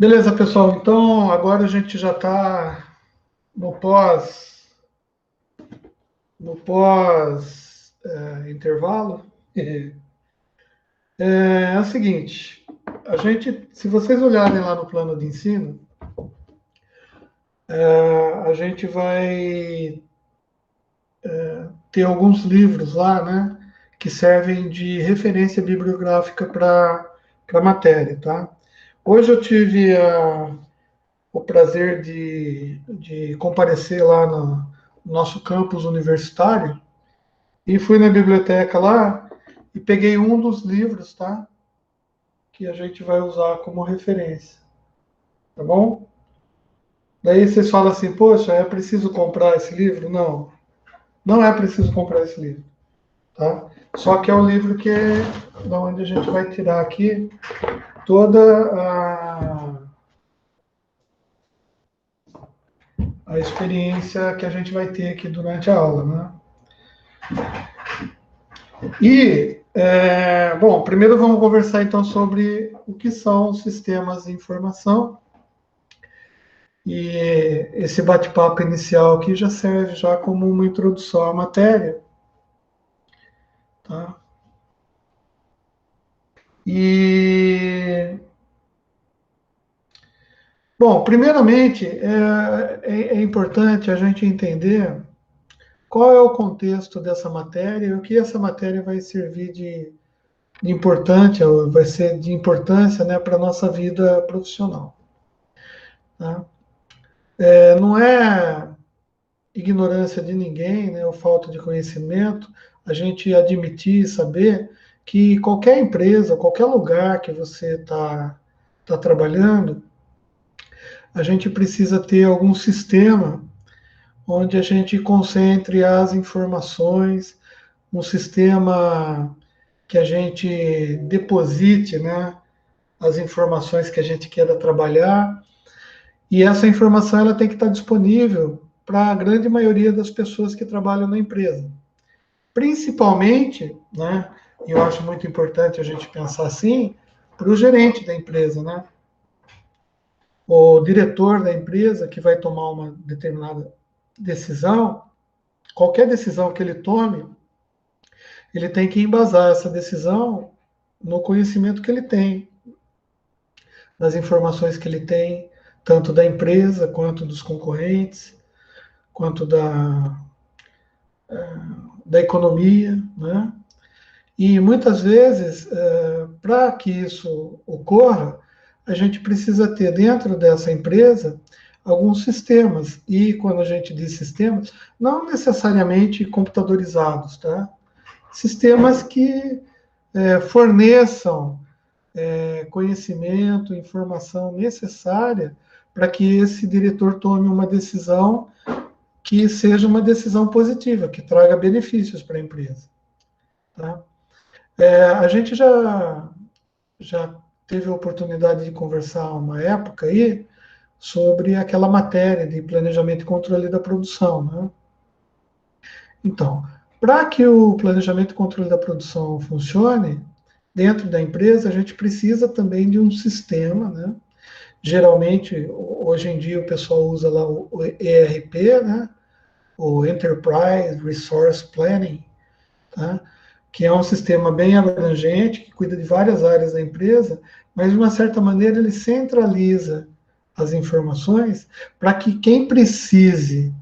Beleza, pessoal. Então, agora a gente já está no pós intervalo. É o seguinte, se vocês olharem lá no plano de ensino, a gente vai ter alguns livros lá, né, que servem de referência bibliográfica para a matéria, tá? Hoje eu tive o prazer de comparecer lá no nosso campus universitário e fui na biblioteca lá e peguei um dos livros, tá? Que a gente vai usar como referência, tá bom? Daí vocês falam assim, poxa, é preciso comprar esse livro? Não, não é preciso comprar esse livro, tá? Só que é o livro que é da onde a gente vai tirar aqui toda a experiência que a gente vai ter aqui durante a aula, né? Bom, primeiro vamos conversar então sobre o que são os sistemas de informação. E esse bate-papo inicial aqui já serve já como uma introdução à matéria, tá? E, bom, primeiramente é importante a gente entender qual é o contexto dessa matéria e o que essa matéria vai servir de importante, vai ser de importância, né, para a nossa vida profissional, tá? Não é ignorância de ninguém, né, ou falta de conhecimento, a gente admitir e saber que qualquer empresa, qualquer lugar que você tá trabalhando, a gente precisa ter algum sistema onde a gente concentre as informações, um sistema que a gente deposite, né, as informações que a gente queira trabalhar, e essa informação ela tem que estar disponível para a grande maioria das pessoas que trabalham na empresa. Principalmente, né, e eu acho muito importante a gente pensar assim, para o gerente da empresa, né? O diretor da empresa que vai tomar uma determinada decisão, qualquer decisão que ele tome, ele tem que embasar essa decisão no conhecimento que ele tem, nas informações que ele tem, tanto da empresa, quanto dos concorrentes, quanto da economia, né? E muitas vezes, para que isso ocorra, a gente precisa ter dentro dessa empresa alguns sistemas. E quando a gente diz sistemas, não necessariamente computadorizados, tá? Sistemas que forneçam conhecimento, informação necessária para que esse diretor tome uma decisão que seja uma decisão positiva, que traga benefícios para a empresa, tá? A gente já teve a oportunidade de conversar uma época aí sobre aquela matéria de planejamento e controle da produção, né? Então, para que o planejamento e controle da produção funcione, dentro da empresa, a gente precisa também de um sistema, né? Geralmente, hoje em dia, o pessoal usa lá o ERP, né? O Enterprise Resource Planning, tá? Que é um sistema bem abrangente, que cuida de várias áreas da empresa, mas de uma certa maneira ele centraliza as informações para que quem precise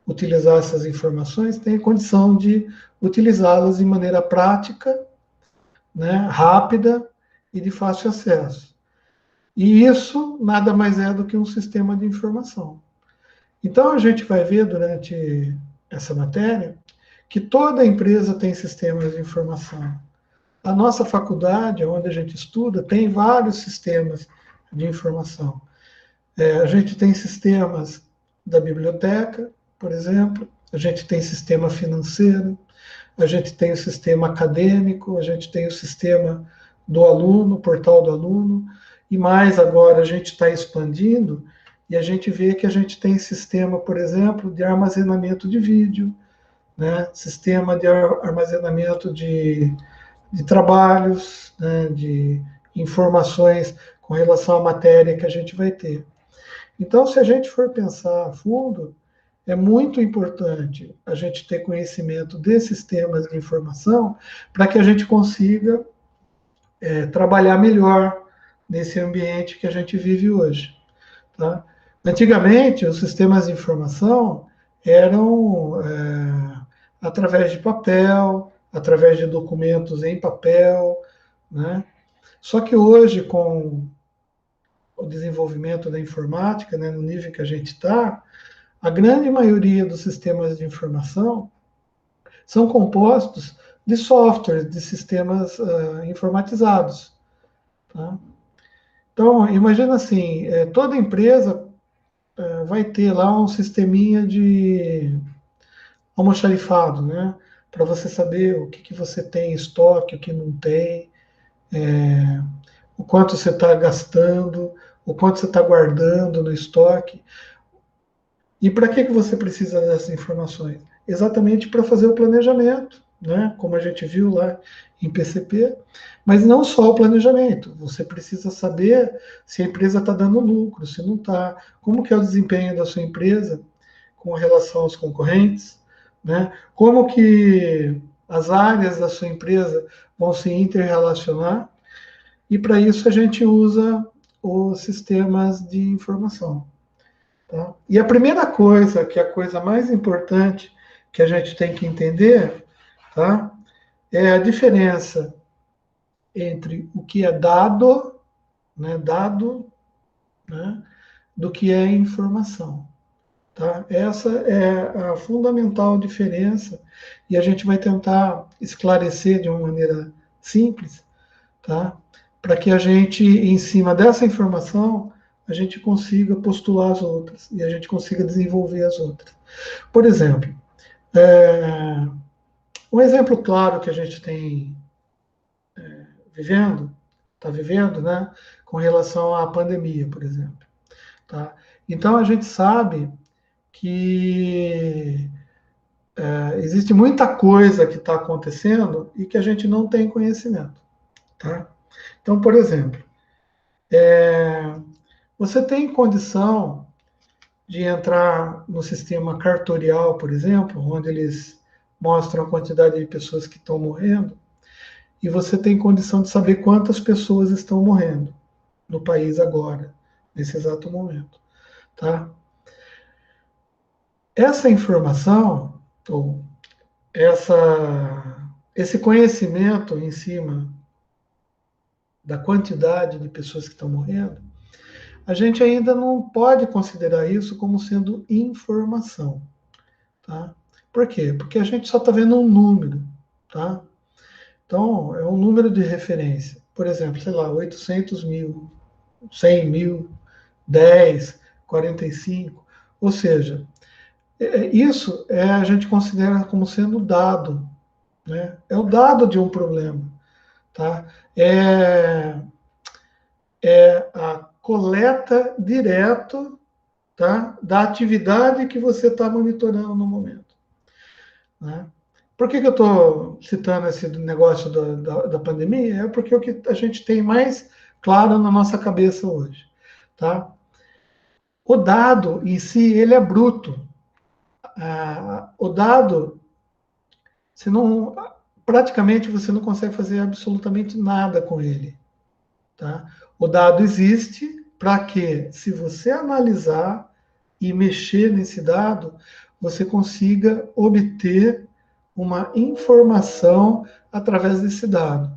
utilizar essas informações tenha condição de utilizá-las de maneira prática, né, rápida e de fácil acesso. E isso nada mais é do que um sistema de informação. Então a gente vai ver durante essa matéria que toda empresa tem sistemas de informação. A nossa faculdade, onde a gente estuda, tem vários sistemas de informação. A gente tem sistemas da biblioteca, por exemplo, a gente tem sistema financeiro, a gente tem o sistema acadêmico, a gente tem o sistema do aluno, o portal do aluno, e mais agora a gente está expandindo e a gente vê que a gente tem sistema, por exemplo, de armazenamento de vídeo, né? Sistema de armazenamento de trabalhos, né? De informações com relação à matéria que a gente vai ter. Então, se a gente for pensar a fundo, é muito importante a gente ter conhecimento desses temas de informação para que a gente consiga trabalhar melhor nesse ambiente que a gente vive hoje. Tá? Antigamente, os sistemas de informação eram através de papel, através de documentos em papel, né? Só que hoje, com o desenvolvimento da informática, né, no nível que a gente está, a grande maioria dos sistemas de informação são compostos de softwares, de sistemas informatizados. Tá? Então, imagina assim, toda empresa vai ter lá um sisteminha de almoxarifado, né? Para você saber o que você tem em estoque, o que não tem, o quanto você está gastando, o quanto você está guardando no estoque. E para que você precisa dessas informações? Exatamente para fazer o planejamento, né? Como a gente viu lá em PCP, mas não só o planejamento. Você precisa saber se a empresa está dando lucro, se não está, como que é o desempenho da sua empresa com relação aos concorrentes, né? Como que as áreas da sua empresa vão se interrelacionar. E para isso a gente usa os sistemas de informação. Tá? E a primeira coisa, que é a coisa mais importante que a gente tem que entender, tá? É a diferença entre o que é dado, né, do que é informação. Tá? Essa é a fundamental diferença e a gente vai tentar esclarecer de uma maneira simples, tá? Para que a gente, em cima dessa informação, a gente consiga postular as outras e a gente consiga desenvolver as outras. Por exemplo, um exemplo claro que a gente tem está vivendo, né, com relação à pandemia, por exemplo. Tá? Então, a gente sabe que existe muita coisa que está acontecendo e que a gente não tem conhecimento. Tá? Então, por exemplo, você tem condição de entrar no sistema cartorial, por exemplo, onde eles mostram a quantidade de pessoas que estão morrendo, e você tem condição de saber quantas pessoas estão morrendo no país agora, nesse exato momento. Tá? Essa informação, ou esse conhecimento em cima da quantidade de pessoas que estão morrendo, a gente ainda não pode considerar isso como sendo informação. Tá? Por quê? Porque a gente só está vendo um número. Tá? Então, é um número de referência. Por exemplo, sei lá, 800 mil, 100 mil, 10, 45. Ou seja, isso a gente considera como sendo dado. Né? É o dado de um problema. Tá? É a coleta direto, tá, da atividade que você está monitorando no momento. Né? Por que eu estou citando esse negócio da pandemia? É porque é o que a gente tem mais claro na nossa cabeça hoje. Tá? O dado em si, ele é bruto. O dado, você não, praticamente você não consegue fazer absolutamente nada com ele. Tá? O dado existe para que, se você analisar e mexer nesse dado, você consiga obter uma informação através desse dado.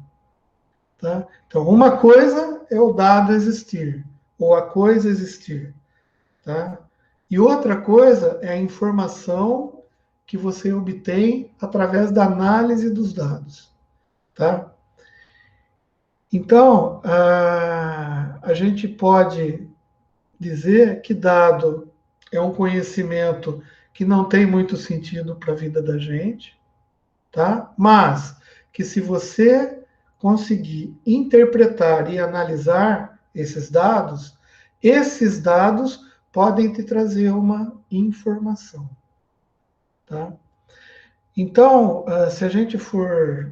Tá? Então, uma coisa é o dado existir, ou a coisa existir. Tá? E outra coisa é a informação que você obtém através da análise dos dados. Tá? Então, a gente pode dizer que dado é um conhecimento que não tem muito sentido para a vida da gente, tá? Mas que se você conseguir interpretar e analisar esses dados podem te trazer uma informação, tá? Então, se a gente for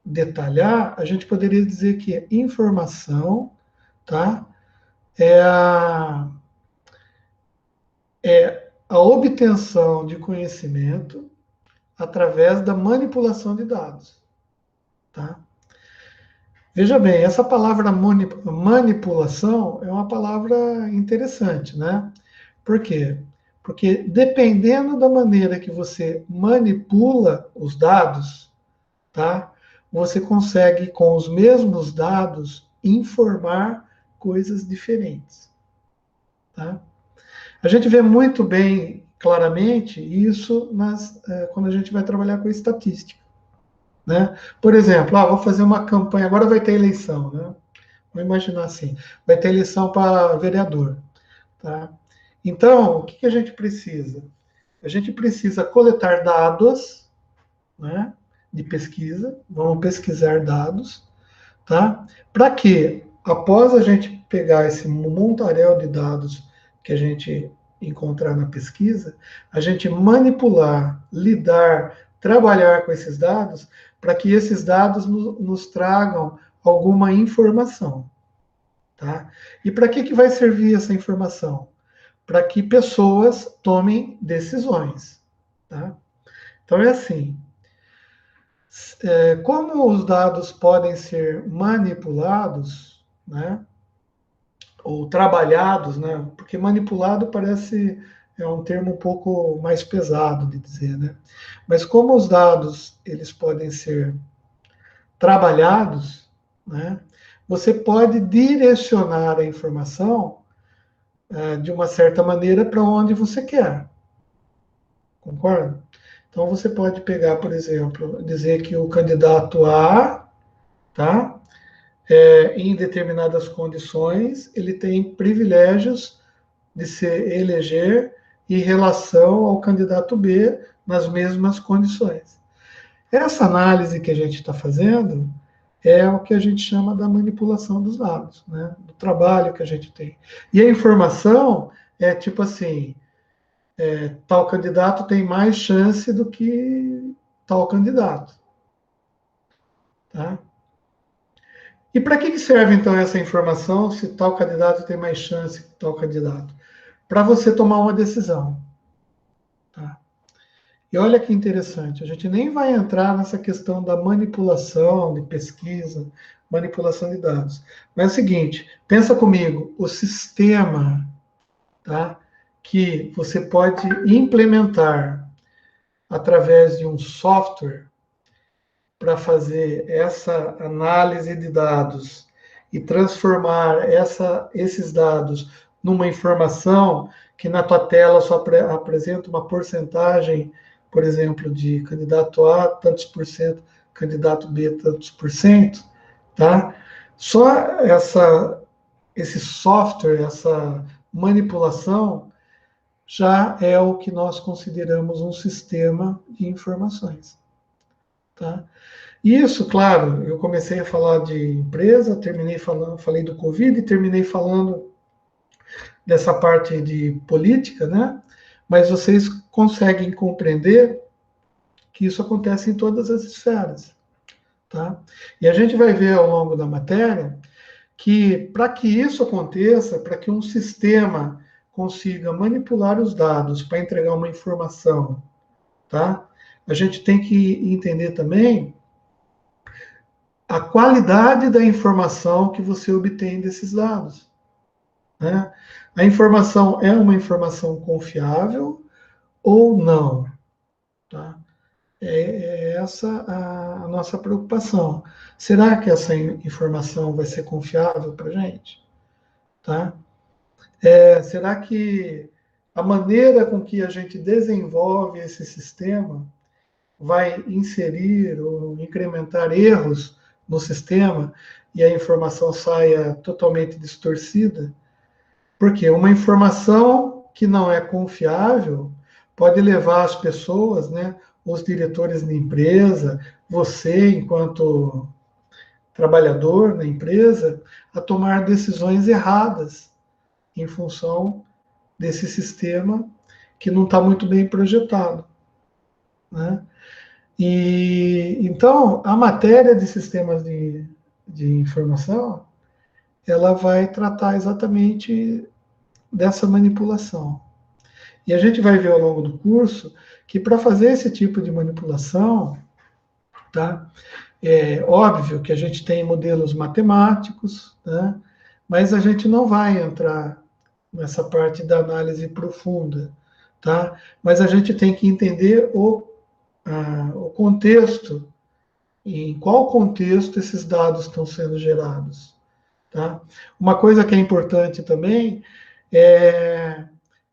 detalhar, a gente poderia dizer que informação, tá? É a obtenção de conhecimento através da manipulação de dados, tá? Veja bem, essa palavra manipulação é uma palavra interessante, né? Por quê? Porque dependendo da maneira que você manipula os dados, tá? Você consegue, com os mesmos dados, informar coisas diferentes, tá? A gente vê muito bem, claramente, isso quando a gente vai trabalhar com estatística, né? Por exemplo, vou fazer uma campanha, agora vai ter eleição, né? Vamos imaginar assim, vai ter eleição para vereador, tá? Então, o que a gente precisa? A gente precisa coletar dados, né, de pesquisa, vamos pesquisar dados, tá? Para que, após a gente pegar esse montaréu de dados que a gente encontrar na pesquisa, a gente manipular, lidar, trabalhar com esses dados, para que esses dados nos tragam alguma informação, tá? E para que vai servir essa informação? Para que pessoas tomem decisões, tá? Então é assim, como os dados podem ser manipulados, né, ou trabalhados, né, porque manipulado parece um termo um pouco mais pesado de dizer, né, mas como os dados eles podem ser trabalhados, né, você pode direcionar a informação de uma certa maneira para onde você quer, concorda? Então você pode pegar, por exemplo, dizer que o candidato A, tá? Em determinadas condições, ele tem privilégios de se eleger em relação ao candidato B nas mesmas condições. Essa análise que a gente está fazendo é o que a gente chama da manipulação dos dados, né? Do trabalho que a gente tem. E a informação é tipo assim, tal candidato tem mais chance do que tal candidato, tá? E para que serve então essa informação se tal candidato tem mais chance que tal candidato? Para você tomar uma decisão, tá? E olha que interessante, a gente nem vai entrar nessa questão da manipulação de pesquisa, manipulação de dados. Mas é o seguinte, pensa comigo, o sistema, tá, que você pode implementar através de um software para fazer essa análise de dados e transformar esses dados numa informação que na tua tela só apresenta uma porcentagem, por exemplo, de candidato A, tantos por cento, candidato B, tantos por cento, tá? Só esse software, essa manipulação, já é o que nós consideramos um sistema de informações, tá? Isso, claro, eu comecei a falar de empresa, falei do Covid e terminei falando dessa parte de política, né? Mas vocês conseguem compreender que isso acontece em todas as esferas, tá? E a gente vai ver ao longo da matéria que para que isso aconteça, para que um sistema consiga manipular os dados para entregar uma informação, tá? A gente tem que entender também a qualidade da informação que você obtém desses dados, né? A informação é uma informação confiável ou não, tá? É essa a nossa preocupação. Será que essa informação vai ser confiável para a gente? Tá? Será que a maneira com que a gente desenvolve esse sistema vai inserir ou incrementar erros no sistema e a informação saia totalmente distorcida? Porque uma informação que não é confiável pode levar as pessoas, né, os diretores da empresa, você enquanto trabalhador na empresa, a tomar decisões erradas em função desse sistema que não está muito bem projetado, né? E então a matéria de sistemas de informação ela vai tratar exatamente dessa manipulação. E a gente vai ver ao longo do curso que para fazer esse tipo de manipulação, tá? É óbvio que a gente tem modelos matemáticos, né? Mas a gente não vai entrar nessa parte da análise profunda, tá? Mas a gente tem que entender o contexto, em qual contexto esses dados estão sendo gerados, tá? Uma coisa que é importante também é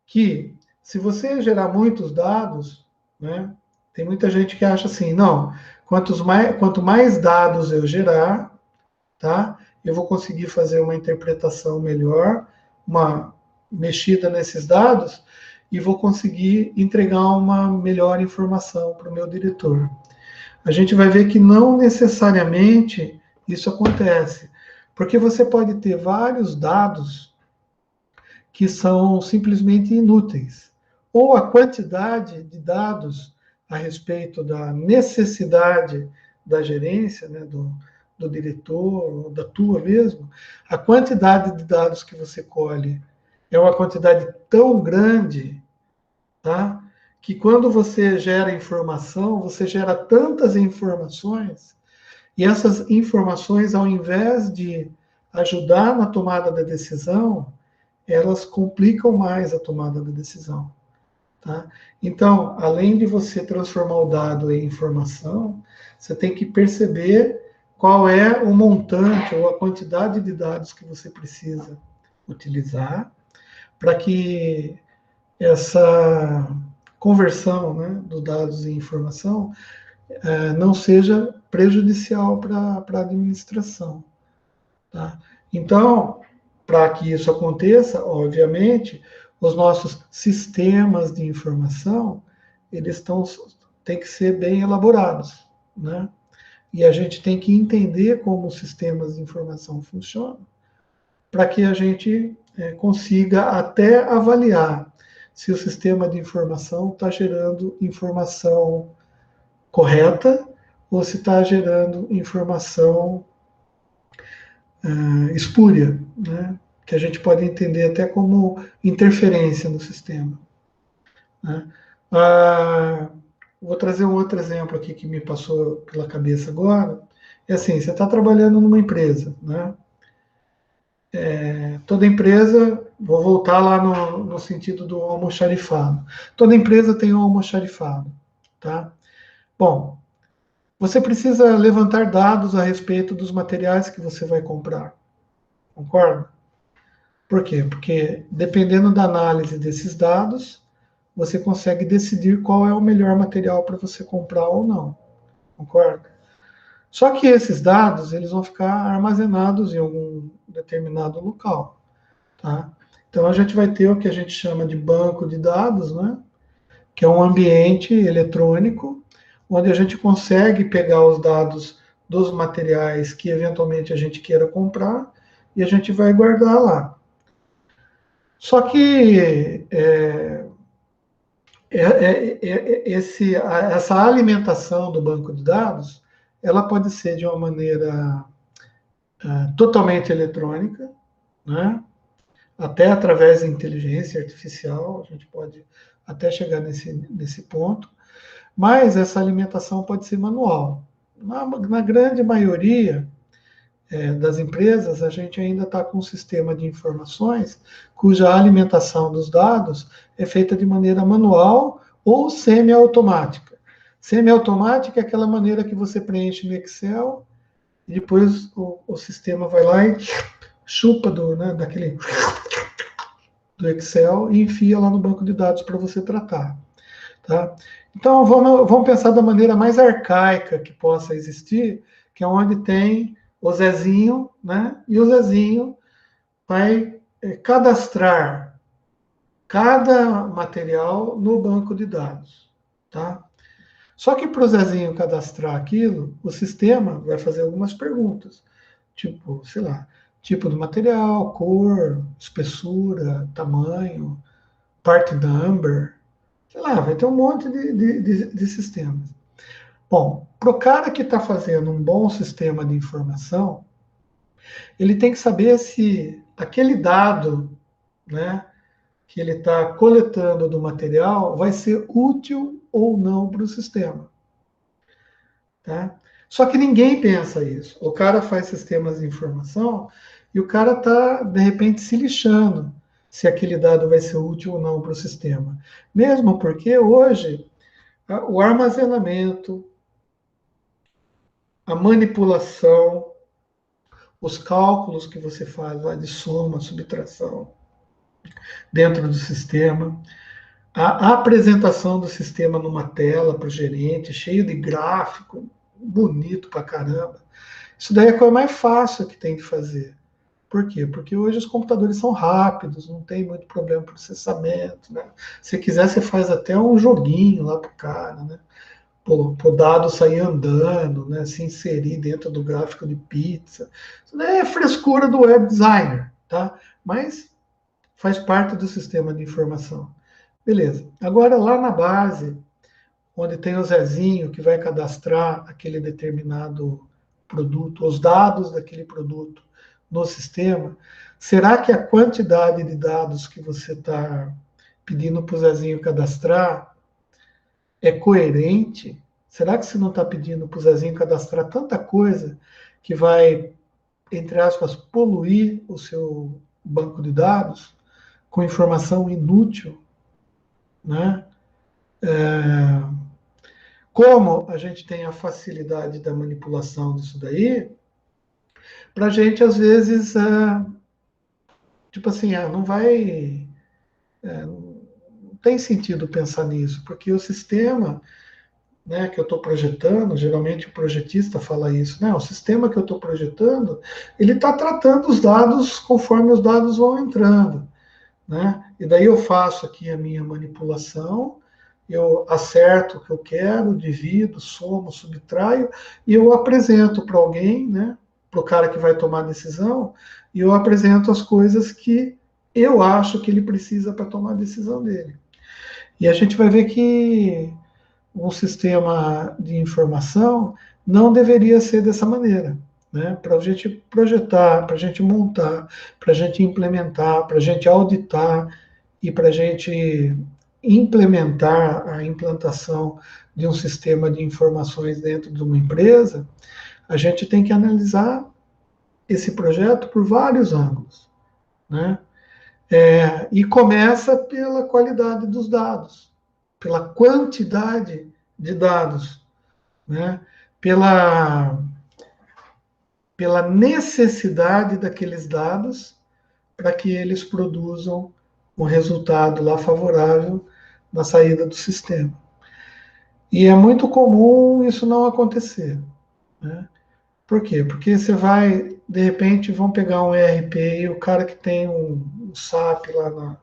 que se você gerar muitos dados, né, tem muita gente que acha assim, não, quanto mais dados eu gerar, tá, eu vou conseguir fazer uma interpretação melhor, uma mexida nesses dados e vou conseguir entregar uma melhor informação para o meu diretor. A gente vai ver que não necessariamente isso acontece, porque você pode ter vários dados que são simplesmente inúteis, ou a quantidade de dados a respeito da necessidade da gerência, né, do diretor, ou da tua mesmo, a quantidade de dados que você colhe é uma quantidade tão grande, tá? Que quando você gera informação, você gera tantas informações, e essas informações, ao invés de ajudar na tomada da decisão, elas complicam mais a tomada da decisão. Tá? Então, além de você transformar o dado em informação, você tem que perceber qual é o montante ou a quantidade de dados que você precisa utilizar para que essa conversão, né, dos dados em informação não seja prejudicial para a administração. Tá? Então, para que isso aconteça, obviamente, os nossos sistemas de informação, eles têm que ser bem elaborados, né? E a gente tem que entender como os sistemas de informação funcionam, para que a gente consiga até avaliar se o sistema de informação está gerando informação correta ou se está gerando informação espúria, né? Que a gente pode entender até como interferência no sistema. Né? Ah, vou trazer um outro exemplo aqui que me passou pela cabeça agora. É assim, você está trabalhando numa empresa, né? Toda empresa, vou voltar lá no sentido do almoxarifado. Toda empresa tem um almoxarifado, tá? Bom, você precisa levantar dados a respeito dos materiais que você vai comprar, concorda? Por quê? Porque dependendo da análise desses dados, você consegue decidir qual é o melhor material para você comprar ou não. Concorda? Só que esses dados, eles vão ficar armazenados em algum determinado local, tá? Então a gente vai ter o que a gente chama de banco de dados, né? Que é um ambiente eletrônico onde a gente consegue pegar os dados dos materiais que eventualmente a gente queira comprar e a gente vai guardar lá. Só que essa alimentação do banco de dados, ela pode ser de uma maneira totalmente eletrônica, né? Até através da inteligência artificial, a gente pode até chegar nesse ponto, mas essa alimentação pode ser manual. Na grande maioria das empresas, a gente ainda está com um sistema de informações cuja alimentação dos dados é feita de maneira manual ou semiautomática. Semiautomática é aquela maneira que você preenche no Excel e depois o sistema vai lá e chupa do Excel e enfia lá no banco de dados para você tratar. Tá? Então, vamos pensar da maneira mais arcaica que possa existir, que é onde tem o Zezinho, né? E o Zezinho vai cadastrar cada material no banco de dados, tá? Só que para o Zezinho cadastrar aquilo, o sistema vai fazer algumas perguntas, tipo, sei lá, tipo do material, cor, espessura, tamanho, part number, sei lá, vai ter um monte de sistemas. Bom, para o cara que está fazendo um bom sistema de informação, Ele tem que saber se aquele dado, né, que ele está coletando do material vai ser útil ou não para o sistema. Tá? Só que ninguém pensa isso. O cara faz sistemas de informação e o cara está, de repente, se lixando se aquele dado vai ser útil ou não para o sistema. Mesmo porque hoje o armazenamento, a manipulação, os cálculos que você faz lá de soma, subtração dentro do sistema, a apresentação do sistema numa tela para o gerente, cheio de gráfico, bonito pra caramba. Isso daí é a coisa mais fácil que tem de fazer. Por quê? Porque hoje os computadores são rápidos, não tem muito problema de processamento, né? Se quiser, você faz até um joguinho lá pro cara, né? Pro dado sair andando, né? Se inserir dentro do gráfico de pizza. Isso daí é frescura do web designer, tá? Mas faz parte do sistema de informação. Beleza. Agora, lá na base, onde tem o Zezinho que vai cadastrar aquele determinado produto, os dados daquele produto no sistema, será que a quantidade de dados que você está pedindo para o Zezinho cadastrar é coerente? Será que você não está pedindo para o Zezinho cadastrar tanta coisa que vai, entre aspas, poluir o seu banco de dados com informação inútil, né? Como a gente tem a facilidade da manipulação disso daí, para a gente, às vezes, tipo assim, não vai. Não tem sentido pensar nisso, porque o sistema, né, que eu estou projetando, geralmente o projetista fala isso, né? O sistema que eu estou projetando, ele está tratando os dados conforme os dados vão entrando, né? E daí eu faço aqui a minha manipulação, eu acerto o que eu quero, divido, somo, subtraio, e eu apresento para alguém, né? Para o cara que vai tomar a decisão, e eu apresento as coisas que eu acho que ele precisa para tomar a decisão dele. E a gente vai ver que um sistema de informação não deveria ser dessa maneira. Né? Para a gente projetar, para a gente montar, para a gente implementar, para a gente auditar e para a gente implementar a implantação de um sistema de informações dentro de uma empresa, a gente tem que analisar esse projeto por vários ângulos. Né? E começa pela qualidade dos dados, pela quantidade de dados, né? pela, pela necessidade daqueles dados para que eles produzam um resultado lá favorável na saída do sistema. E é muito comum isso não acontecer. Né? Por quê? Porque você vai, de repente, vão pegar um ERP e o cara que tem um SAP lá na.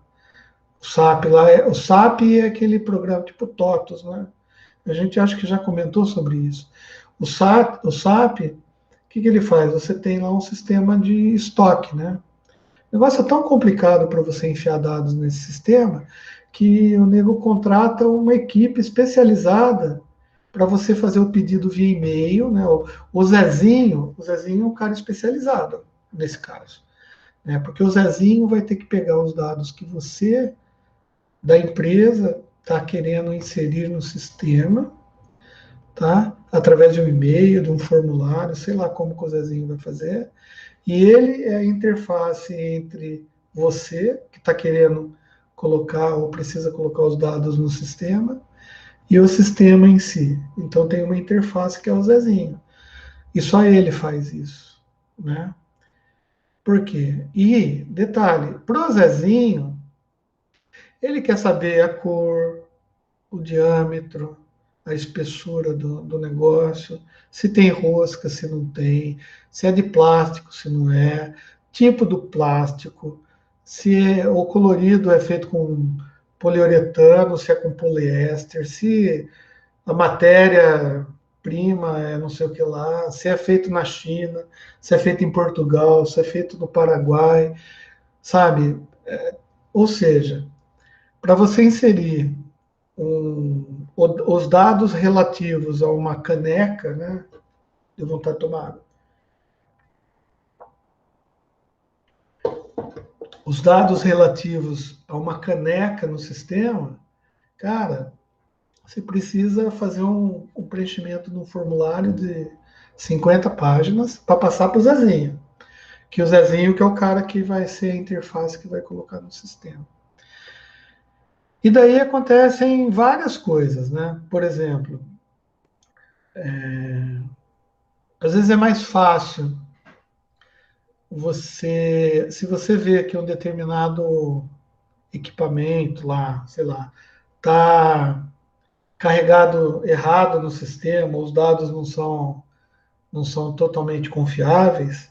O SAP é aquele programa tipo TOTOS, né? A gente acha que já comentou sobre isso. O SAP, o que ele faz? Você tem lá um sistema de estoque, né? O negócio é tão complicado para você enfiar dados nesse sistema que o nego contrata uma equipe especializada para você fazer o pedido via e-mail, né? O Zezinho é um cara especializado nesse caso, né? Porque o Zezinho vai ter que pegar os dados que você da empresa está querendo inserir no sistema, tá? Através de um e-mail, de um formulário, sei lá como o Zezinho vai fazer. E ele é a interface entre você, que está querendo colocar ou precisa colocar os dados no sistema, e o sistema em si. Então tem uma interface que é o Zezinho. E só ele faz isso, né? Por quê? E, detalhe, pro Zezinho, ele quer saber a cor, o diâmetro, a espessura do negócio, se tem rosca, se não tem, se é de plástico, se não é, tipo do plástico, se o colorido é feito com poliuretano, se é com poliéster, se a matéria-prima é não sei o que lá, se é feito na China, se é feito em Portugal, se é feito no Paraguai, sabe? Ou seja, para você inserir os dados relativos a uma caneca, né? De vontade de tomar água. os dados relativos a uma caneca no sistema, cara, você precisa fazer um preenchimento de um formulário de 50 páginas para passar para o Zezinho. Que o Zezinho que é o cara que vai ser a interface que vai colocar no sistema. E daí acontecem várias coisas, né? Por exemplo, às vezes é mais fácil se você vê que um determinado equipamento lá, sei lá, está carregado errado no sistema, os dados não são totalmente confiáveis,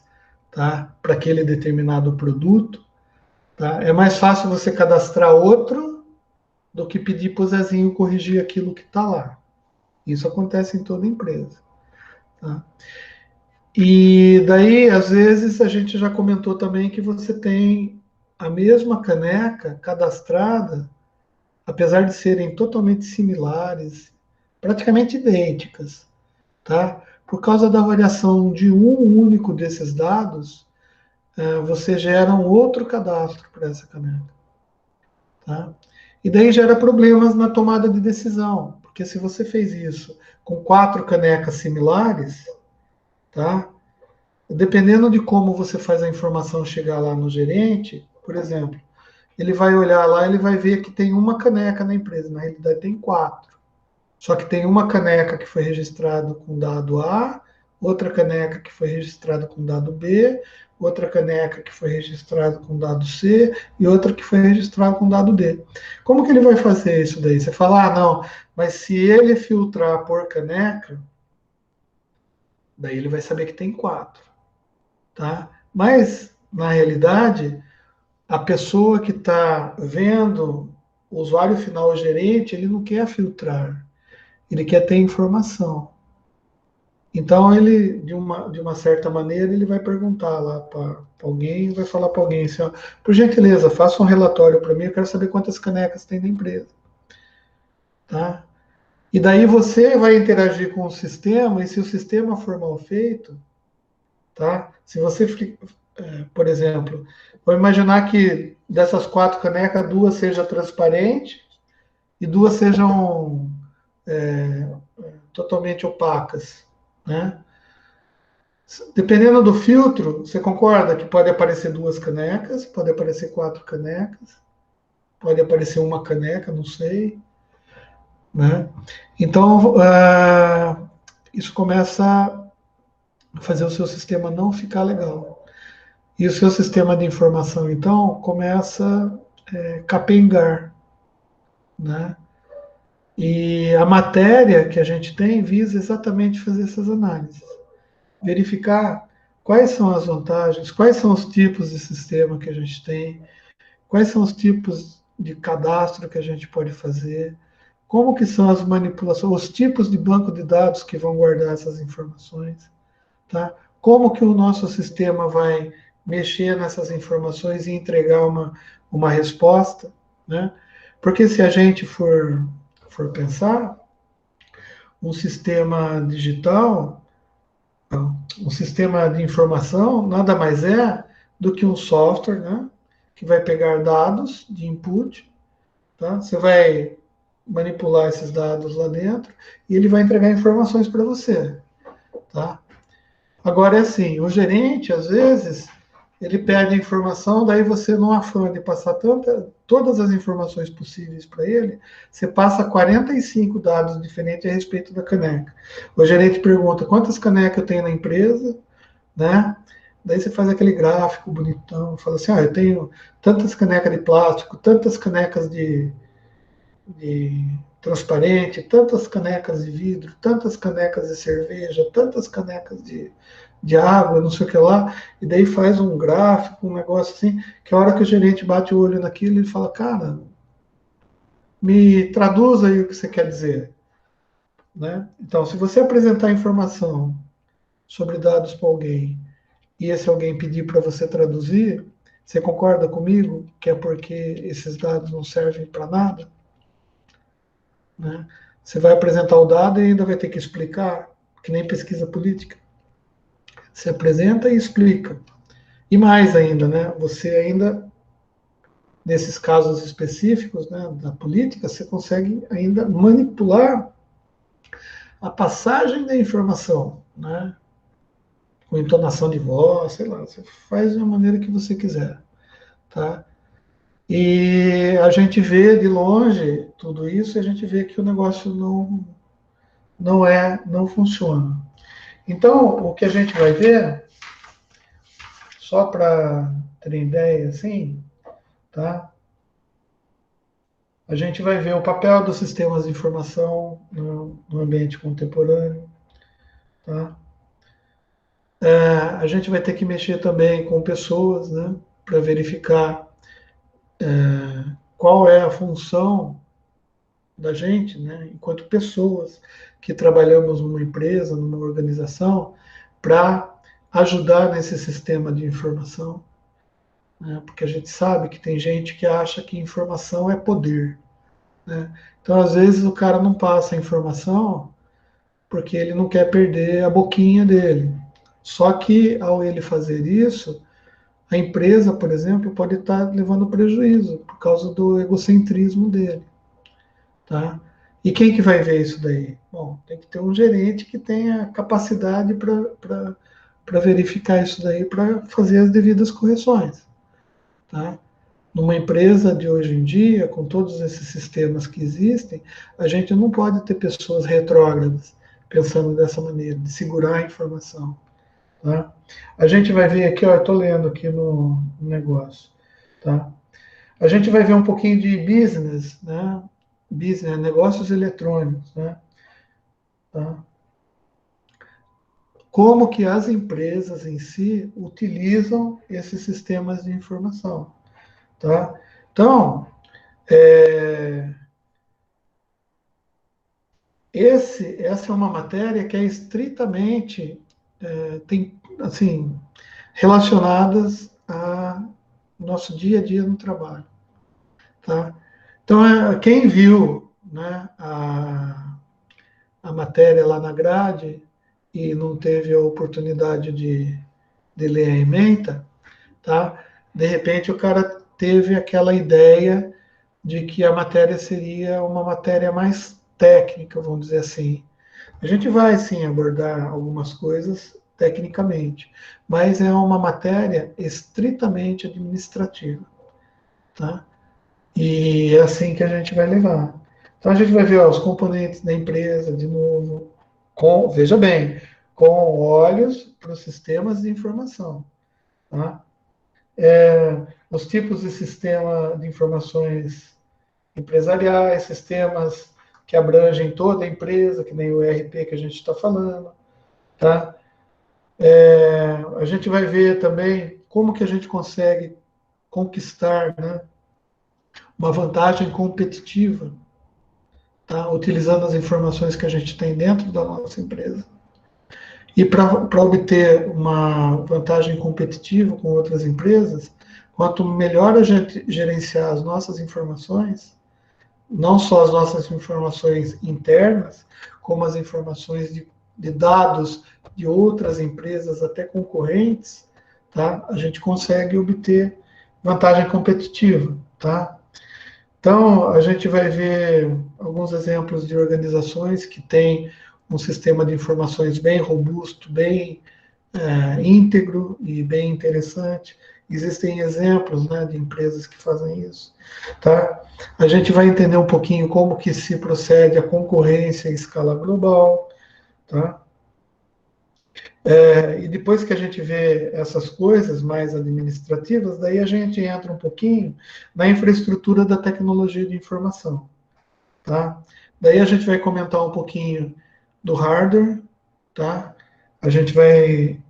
tá? Para aquele determinado produto, tá? É mais fácil você cadastrar outro do que pedir para o Zezinho corrigir aquilo que está lá. Isso acontece em toda empresa, tá? E daí, às vezes, a gente já comentou também que você tem a mesma caneca cadastrada, apesar de serem totalmente similares, praticamente idênticas, tá? Por causa da variação de um único desses dados, você gera um outro cadastro para essa caneca, tá? E daí gera problemas na tomada de decisão, porque se você fez isso com 4 canecas similares, tá? Dependendo de como você faz a informação chegar lá no gerente, por exemplo, ele vai olhar lá, ele vai ver que tem uma caneca na empresa, na realidade tem 4. Só que tem uma caneca que foi registrada com dado A, outra caneca que foi registrada com dado B, outra caneca que foi registrada com dado C e outra que foi registrada com dado D. Como que ele vai fazer isso daí? Você fala, não, mas se ele filtrar por caneca, daí ele vai saber que tem 4, tá? Mas, na realidade, a pessoa que está vendo, o usuário final, o gerente, ele não quer filtrar, ele quer ter informação. Então, ele, de uma certa maneira, ele vai perguntar lá para alguém, vai falar para alguém assim, ó, por gentileza, faça um relatório para mim, eu quero saber quantas canecas tem na empresa. Tá? E daí você vai interagir com o sistema, e se o sistema for mal feito, tá? Se você, por exemplo, vou imaginar que dessas 4 canecas, 2 sejam transparentes e 2 sejam totalmente opacas, né? Dependendo do filtro, você concorda que pode aparecer 2 canecas, pode aparecer 4 canecas, pode aparecer uma caneca, não sei, né? Então, isso começa a fazer o seu sistema não ficar legal. E o seu sistema de informação, então, começa a capengar, né? E a matéria que a gente tem visa exatamente fazer essas análises. Verificar quais são as vantagens, quais são os tipos de sistema que a gente tem, quais são os tipos de cadastro que a gente pode fazer, como que são as manipulações, os tipos de banco de dados que vão guardar essas informações, tá? Como que o nosso sistema vai mexer nessas informações e entregar uma resposta, né? Porque se a gente for pensar, um sistema digital, um sistema de informação, nada mais é do que um software, né? Que vai pegar dados de input, tá? Você vai manipular esses dados lá dentro e ele vai entregar informações para você, tá? Agora é assim, o gerente, às vezes, ele pede a informação, daí você, num afã de passar todas as informações possíveis para ele, você passa 45 dados diferentes a respeito da caneca. O gerente pergunta quantas canecas eu tenho na empresa, né? Daí você faz aquele gráfico bonitão, fala assim, eu tenho tantas canecas de plástico, tantas canecas de transparente, tantas canecas de vidro, tantas canecas de cerveja, tantas canecas de água, não sei o que lá, e daí faz um gráfico, um negócio assim, que a hora que o gerente bate o olho naquilo, ele fala, cara, me traduz aí o que você quer dizer. Né? Então, se você apresentar informação sobre dados para alguém, e esse alguém pedir para você traduzir, você concorda comigo que é porque esses dados não servem para nada? Né? Você vai apresentar o dado e ainda vai ter que explicar, que nem pesquisa política. Você apresenta e explica. E mais ainda, né, você ainda, nesses casos específicos, né, da política, você consegue ainda manipular a passagem da informação, né, com entonação de voz, sei lá, você faz da maneira que você quiser, tá? E a gente vê de longe tudo isso e a gente vê que o negócio não funciona. Então, o que a gente vai ver, só para ter ideia, assim, tá? A gente vai ver o papel dos sistemas de informação no ambiente contemporâneo, tá? A gente vai ter que mexer também com pessoas, né? Para verificar qual é a função da gente, né? Enquanto pessoas que trabalhamos numa empresa, numa organização, para ajudar nesse sistema de informação, né? Porque a gente sabe que tem gente que acha que informação é poder, né? Então, às vezes, o cara não passa a informação porque ele não quer perder a boquinha dele. Só que, ao ele fazer isso, a empresa, por exemplo, pode estar levando prejuízo por causa do egocentrismo dele, tá? E quem que vai ver isso daí? Bom, tem que ter um gerente que tenha capacidade para verificar isso daí, para fazer as devidas correções, tá? Numa empresa de hoje em dia, com todos esses sistemas que existem, a gente não pode ter pessoas retrógradas pensando dessa maneira, de segurar a informação. Tá? A gente vai ver aqui, ó, eu estou lendo aqui no negócio. Tá? A gente vai ver um pouquinho de business, né? Business, negócios eletrônicos. Né? Tá? Como que as empresas em si utilizam esses sistemas de informação. Tá? Então, é, essa é uma matéria que é estritamente tem assim relacionadas ao nosso dia a dia no trabalho, tá? Então quem viu, né, a matéria lá na grade e não teve a oportunidade de ler a ementa, tá? De repente o cara teve aquela ideia de que a matéria seria uma matéria mais técnica, vamos dizer assim. A gente vai sim abordar algumas coisas tecnicamente, mas é uma matéria estritamente administrativa, tá? E é assim que a gente vai levar. Então a gente vai ver ó, os componentes da empresa, de novo, veja bem, com olhos para os sistemas de informação, tá? Os tipos de sistema de informações empresariais, sistemas que abrangem toda a empresa, que nem o ERP que a gente está falando, tá? A gente vai ver também como que a gente consegue conquistar, né, uma vantagem competitiva, tá, utilizando as informações que a gente tem dentro da nossa empresa. E para obter uma vantagem competitiva com outras empresas, quanto melhor a gente gerenciar as nossas informações, não só as nossas informações internas, como as informações de dados de outras empresas, até concorrentes, tá? A gente consegue obter vantagem competitiva, tá? Então, a gente vai ver alguns exemplos de organizações que têm um sistema de informações bem robusto, bem íntegro e bem interessante. Existem exemplos, né, de empresas que fazem isso, tá? A gente vai entender um pouquinho como que se procede a concorrência em escala global, tá? E depois que a gente vê essas coisas mais administrativas, daí a gente entra um pouquinho na infraestrutura da tecnologia de informação, tá? Daí a gente vai comentar um pouquinho do hardware, tá? A gente vai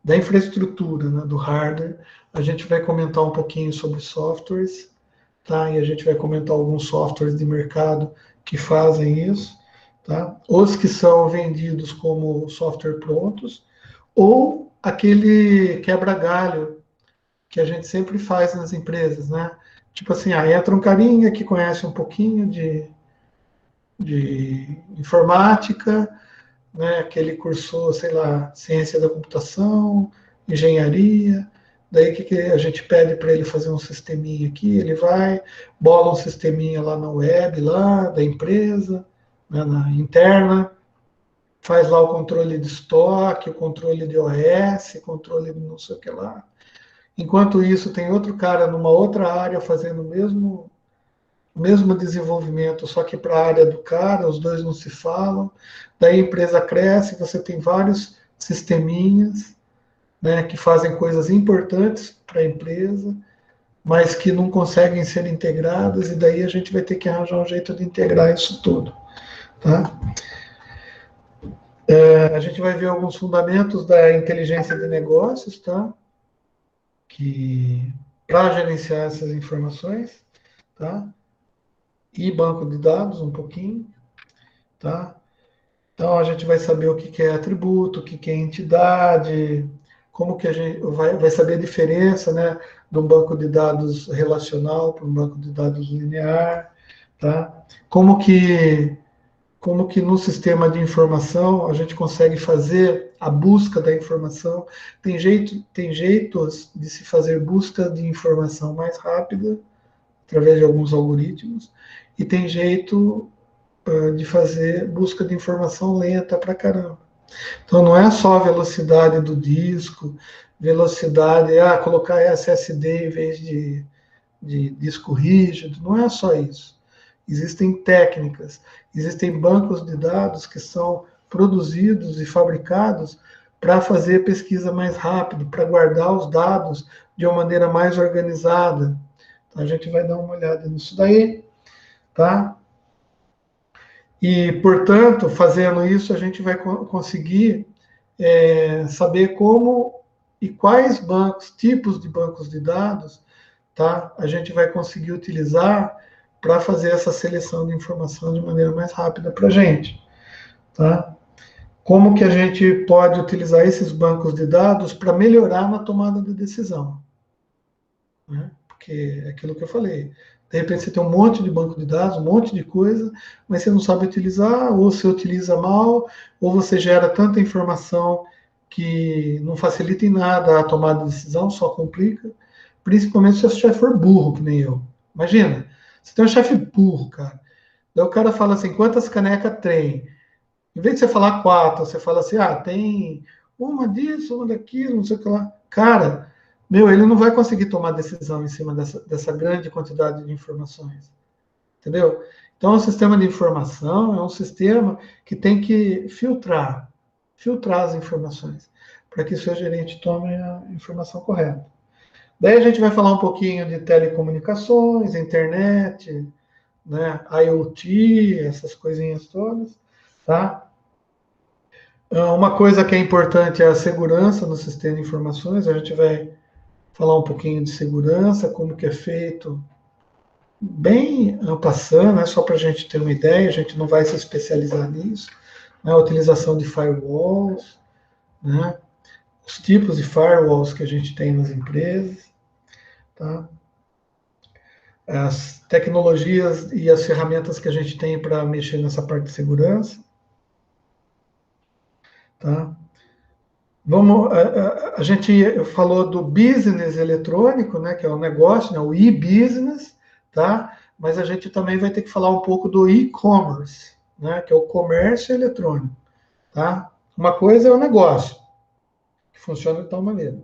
da infraestrutura, né, do hardware, a gente vai comentar um pouquinho sobre softwares, tá? E a gente vai comentar alguns softwares de mercado que fazem isso, tá? Os que são vendidos como software prontos, ou aquele quebra-galho que a gente sempre faz nas empresas, né? Tipo assim, entra um carinha que conhece um pouquinho de informática, né, que ele cursou, sei lá, ciência da computação engenharia. Daí que a gente pede para ele fazer um sisteminha aqui, ele vai, bola um sisteminha lá na web, lá da empresa, né, na interna, faz lá o controle de estoque, o controle de OS, controle de não sei o que lá. Enquanto isso, tem outro cara numa outra área fazendo o mesmo desenvolvimento, só que para a área do cara, os dois não se falam. Daí a empresa cresce, você tem vários sisteminhas, né, que fazem coisas importantes para a empresa, mas que não conseguem ser integradas, e daí a gente vai ter que arranjar um jeito de integrar isso tudo. Tá? A gente vai ver alguns fundamentos da inteligência de negócios, tá? Que para gerenciar essas informações, tá? E banco de dados um pouquinho, tá? Então a gente vai saber o que é atributo, o que é entidade, como que a gente vai saber a diferença, né, de um banco de dados relacional para um banco de dados linear, tá? Como que no sistema de informação a gente consegue fazer a busca da informação. Tem jeitos de se fazer busca de informação mais rápida, através de alguns algoritmos, e tem jeito de fazer busca de informação lenta pra caramba. Então não é só a velocidade do disco, velocidade, colocar SSD em vez de disco rígido, não é só isso. Existem técnicas, existem bancos de dados que são produzidos e fabricados para fazer pesquisa mais rápido, para guardar os dados de uma maneira mais organizada. Então, a gente vai dar uma olhada nisso daí, tá? E, portanto, fazendo isso, a gente vai conseguir saber como e quais bancos, tipos de bancos de dados, tá? A gente vai conseguir utilizar para fazer essa seleção de informação de maneira mais rápida para a gente, tá? Como que a gente pode utilizar esses bancos de dados para melhorar na tomada de decisão, né? Porque é aquilo que eu falei. De repente você tem um monte de banco de dados, um monte de coisa, mas você não sabe utilizar, ou você utiliza mal, ou você gera tanta informação que não facilita em nada a tomada de decisão, só complica. Principalmente se o seu chefe for burro, que nem eu. Imagina, você tem um chefe burro, cara. Daí o cara fala assim, quantas canecas tem? Em vez de você falar quatro, você fala assim, tem uma disso, uma daquilo, não sei o que lá. Cara, ele não vai conseguir tomar decisão em cima dessa grande quantidade de informações. Entendeu? Então, o sistema de informação é um sistema que tem que filtrar as informações, para que o seu gerente tome a informação correta. Daí a gente vai falar um pouquinho de telecomunicações, internet, né, IoT, essas coisinhas todas, tá? Uma coisa que é importante é a segurança no sistema de informações. A gente vai falar um pouquinho de segurança, como que é feito, bem passando, né, só para a gente ter uma ideia, a gente não vai se especializar nisso, né, a utilização de firewalls, né, os tipos de firewalls que a gente tem nas empresas, tá? As tecnologias e as ferramentas que a gente tem para mexer nessa parte de segurança, tá? A gente falou do business eletrônico, né, que é o negócio, né, o e-business, tá? Mas a gente também vai ter que falar um pouco do e-commerce, né, que é o comércio eletrônico, tá? Uma coisa é o negócio, que funciona de tal maneira.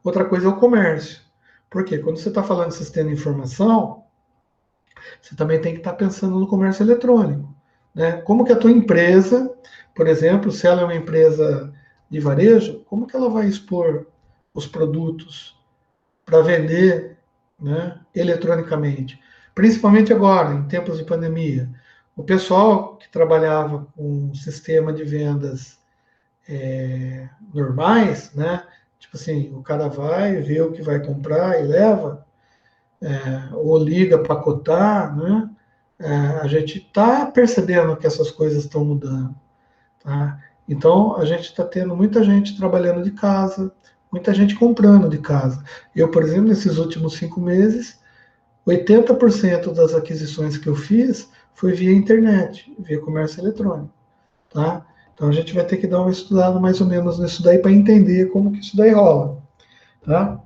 Outra coisa é o comércio. Por quê? Quando você está falando de sistema de informação, você também tem que estar pensando no comércio eletrônico, né? Como que a tua empresa, por exemplo, se ela é uma empresa de varejo, como que ela vai expor os produtos para vender, né, eletronicamente? Principalmente agora, em tempos de pandemia. O pessoal que trabalhava com sistema de vendas normais, né, tipo assim, o cara vai, vê o que vai comprar e leva, ou liga para cotar, né? A gente está percebendo que essas coisas estão mudando, tá? Então, a gente está tendo muita gente trabalhando de casa, muita gente comprando de casa. Eu, por exemplo, nesses últimos 5 meses, 80% das aquisições que eu fiz foi via internet, via comércio eletrônico, tá? Então a gente vai ter que dar uma estudada mais ou menos nisso daí para entender como que isso daí rola, tá?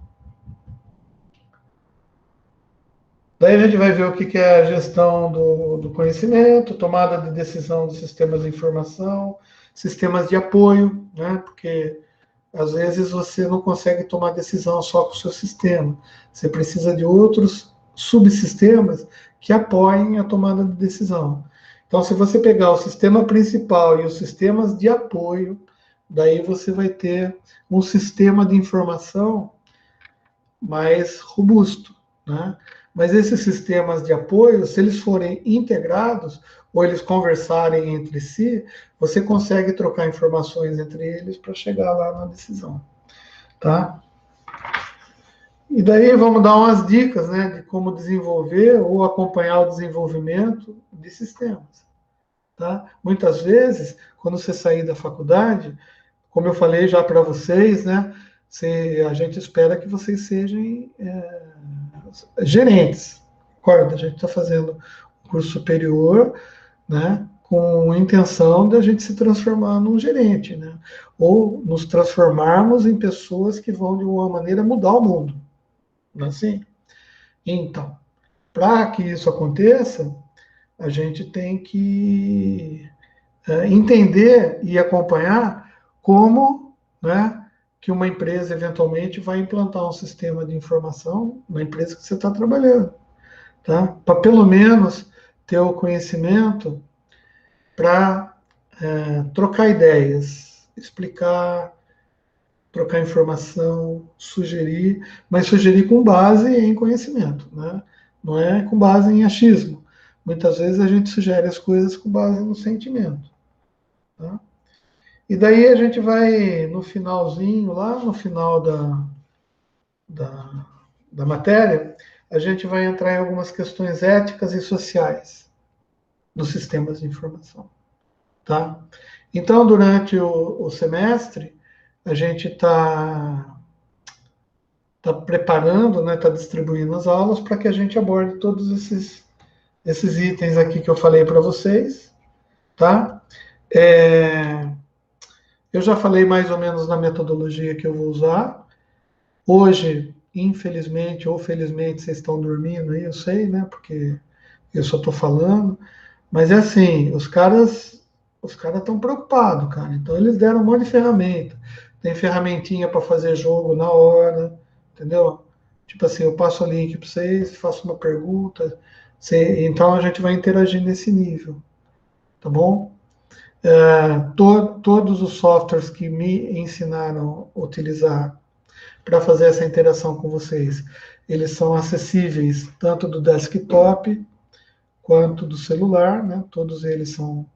Daí a gente vai ver o que é a gestão do conhecimento, tomada de decisão dos sistemas de informação, sistemas de apoio, né? Porque às vezes você não consegue tomar decisão só com o seu sistema. Você precisa de outros subsistemas que apoiem a tomada de decisão. Então, se você pegar o sistema principal e os sistemas de apoio, daí você vai ter um sistema de informação mais robusto, né? Mas esses sistemas de apoio, se eles forem integrados ou eles conversarem entre si, você consegue trocar informações entre eles para chegar lá na decisão, tá? E daí vamos dar umas dicas, né, de como desenvolver ou acompanhar o desenvolvimento de sistemas, tá? Muitas vezes, quando você sair da faculdade, como eu falei já para vocês, né, a gente espera que vocês sejam gerentes. Acorda, a gente está fazendo um curso superior, né, com a intenção de a gente se transformar num gerente, né, ou nos transformarmos em pessoas que vão, de uma maneira, mudar o mundo. Não é assim? Então, para que isso aconteça, a gente tem que entender e acompanhar como, né, que uma empresa eventualmente vai implantar um sistema de informação na empresa que você está trabalhando, tá? Para pelo menos ter o conhecimento para trocar ideias, explicar, trocar informação, sugerir, mas sugerir com base em conhecimento, né? Não é com base em achismo. Muitas vezes a gente sugere as coisas com base no sentimento, tá? E daí a gente vai, no finalzinho, lá no final da, da matéria, a gente vai entrar em algumas questões éticas e sociais dos sistemas de informação, tá? Então, durante o semestre, a gente tá preparando, né, está distribuindo as aulas para que a gente aborde todos esses itens aqui que eu falei para vocês, tá? Eu já falei mais ou menos na metodologia que eu vou usar. Hoje, infelizmente ou felizmente, vocês estão dormindo aí, eu sei, né? Porque eu só estou falando. Mas é assim, os caras estão preocupados, cara. Então eles deram um monte de ferramenta. Tem ferramentinha para fazer jogo na hora, entendeu? Tipo assim, eu passo o link para vocês, faço uma pergunta. Então a gente vai interagir nesse nível, tá bom? Todos os softwares que me ensinaram a utilizar para fazer essa interação com vocês, eles são acessíveis tanto do desktop quanto do celular, né? Todos eles são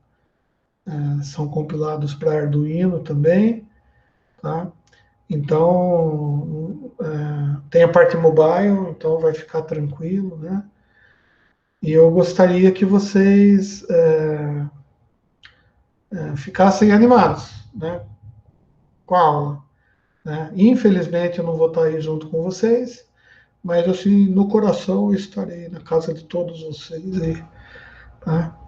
compilados para Arduino também, tá? Então, tem a parte mobile, então vai ficar tranquilo, né? E eu gostaria que vocês ficassem animados, né, com a aula, né? Infelizmente, eu não vou estar aí junto com vocês, mas assim, no coração eu estarei na casa de todos vocês aí, tá?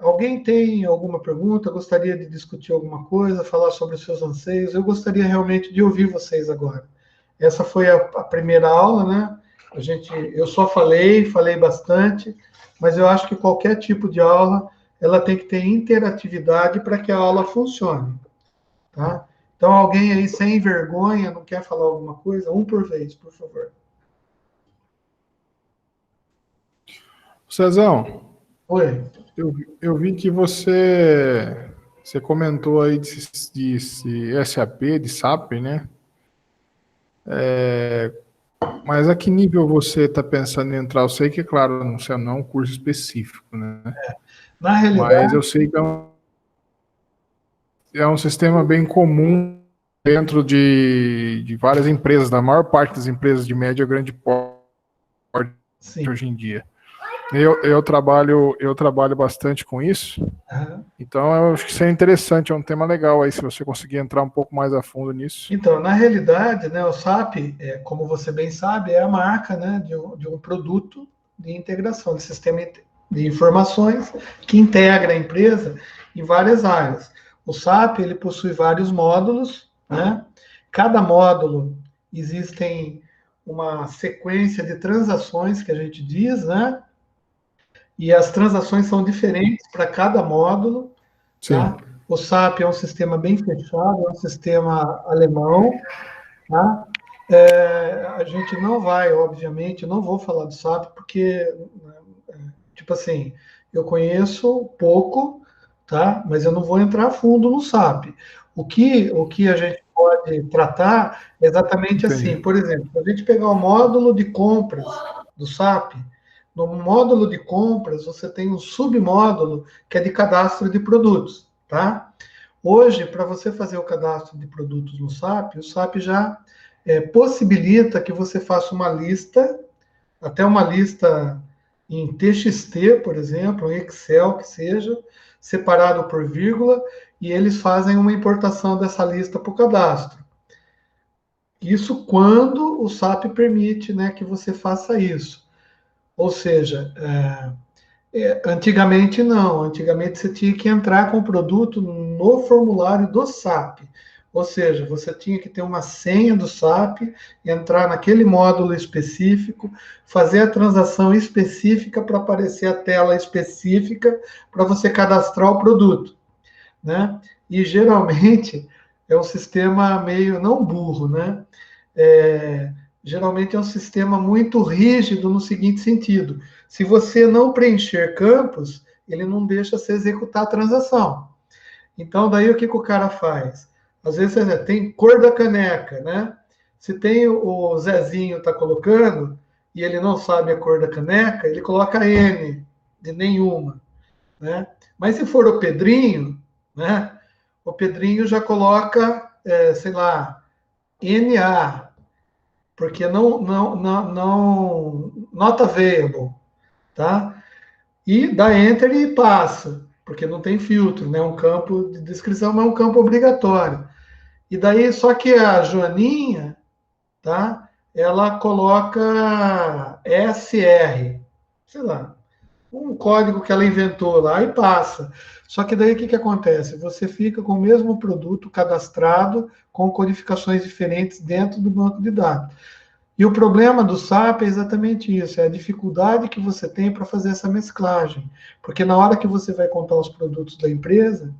Alguém tem alguma pergunta? Gostaria de discutir alguma coisa, falar sobre os seus anseios? Eu gostaria realmente de ouvir vocês agora. Essa foi a primeira aula, né? Eu só falei bastante, mas eu acho que qualquer tipo de aula, ela tem que ter interatividade para que a aula funcione, tá? Então, alguém aí sem vergonha, não quer falar alguma coisa? Um por vez, por favor. Cezão, Oi. eu vi que você comentou aí de SAP, de SAP, né? Mas a que nível você está pensando em entrar? Eu sei que, claro, não é um curso específico, né? Na realidade, Mas eu sei que é um sistema bem comum dentro de várias empresas, da maior parte das empresas de médio a grande porte sim. hoje em dia. Eu trabalho bastante com isso, então eu acho que isso é interessante, é um tema legal aí, se você conseguir entrar um pouco mais a fundo nisso. Então, na realidade, né, o SAP, como você bem sabe, é a marca, né, de um produto de integração, de sistema de informações que integra a empresa em várias áreas. O SAP, ele possui vários módulos, né? Cada módulo existem uma sequência de transações que a gente diz, né? E as transações são diferentes para cada módulo, tá? O SAP é um sistema bem fechado, é um sistema alemão, tá? A gente não vai, obviamente, não vou falar do SAP, porque, tipo assim, eu conheço pouco, tá? Mas eu não vou entrar a fundo no SAP. O que a gente pode tratar é exatamente assim. Por exemplo, se a gente pegar o módulo de compras do SAP, no módulo de compras você tem um submódulo que é de cadastro de produtos, tá? Hoje, para você fazer o cadastro de produtos no SAP, o SAP já possibilita que você faça uma lista, até uma lista em TXT, por exemplo, em Excel, que seja, separado por vírgula, e eles fazem uma importação dessa lista para o cadastro. Isso quando o SAP permite, né, que você faça isso. Ou seja, antigamente não. Antigamente você tinha que entrar com o produto no formulário do SAP. Ou seja, você tinha que ter uma senha do SAP, entrar naquele módulo específico, fazer a transação específica para aparecer a tela específica para você cadastrar o produto, né? E geralmente é um sistema meio não burro, né? Geralmente é um sistema muito rígido no seguinte sentido: se você não preencher campos, ele não deixa você executar a transação. Então, daí o que o cara faz? Às vezes tem cor da caneca, né? Se tem o Zezinho está colocando e ele não sabe a cor da caneca, ele coloca N de nenhuma, né? Mas se for o Pedrinho, né? O Pedrinho já coloca, sei lá, NA, porque não not available, tá? E dá enter e passa, porque não tem filtro, né? Um campo de descrição, mas é um campo obrigatório. E daí, só que a Joaninha, tá? Ela coloca SR, sei lá, um código que ela inventou lá e passa. Só que daí o que acontece? Você fica com o mesmo produto cadastrado com codificações diferentes dentro do banco de dados. E o problema do SAP é exatamente isso, é a dificuldade que você tem para fazer essa mesclagem. Porque na hora que você vai contar os produtos da empresa,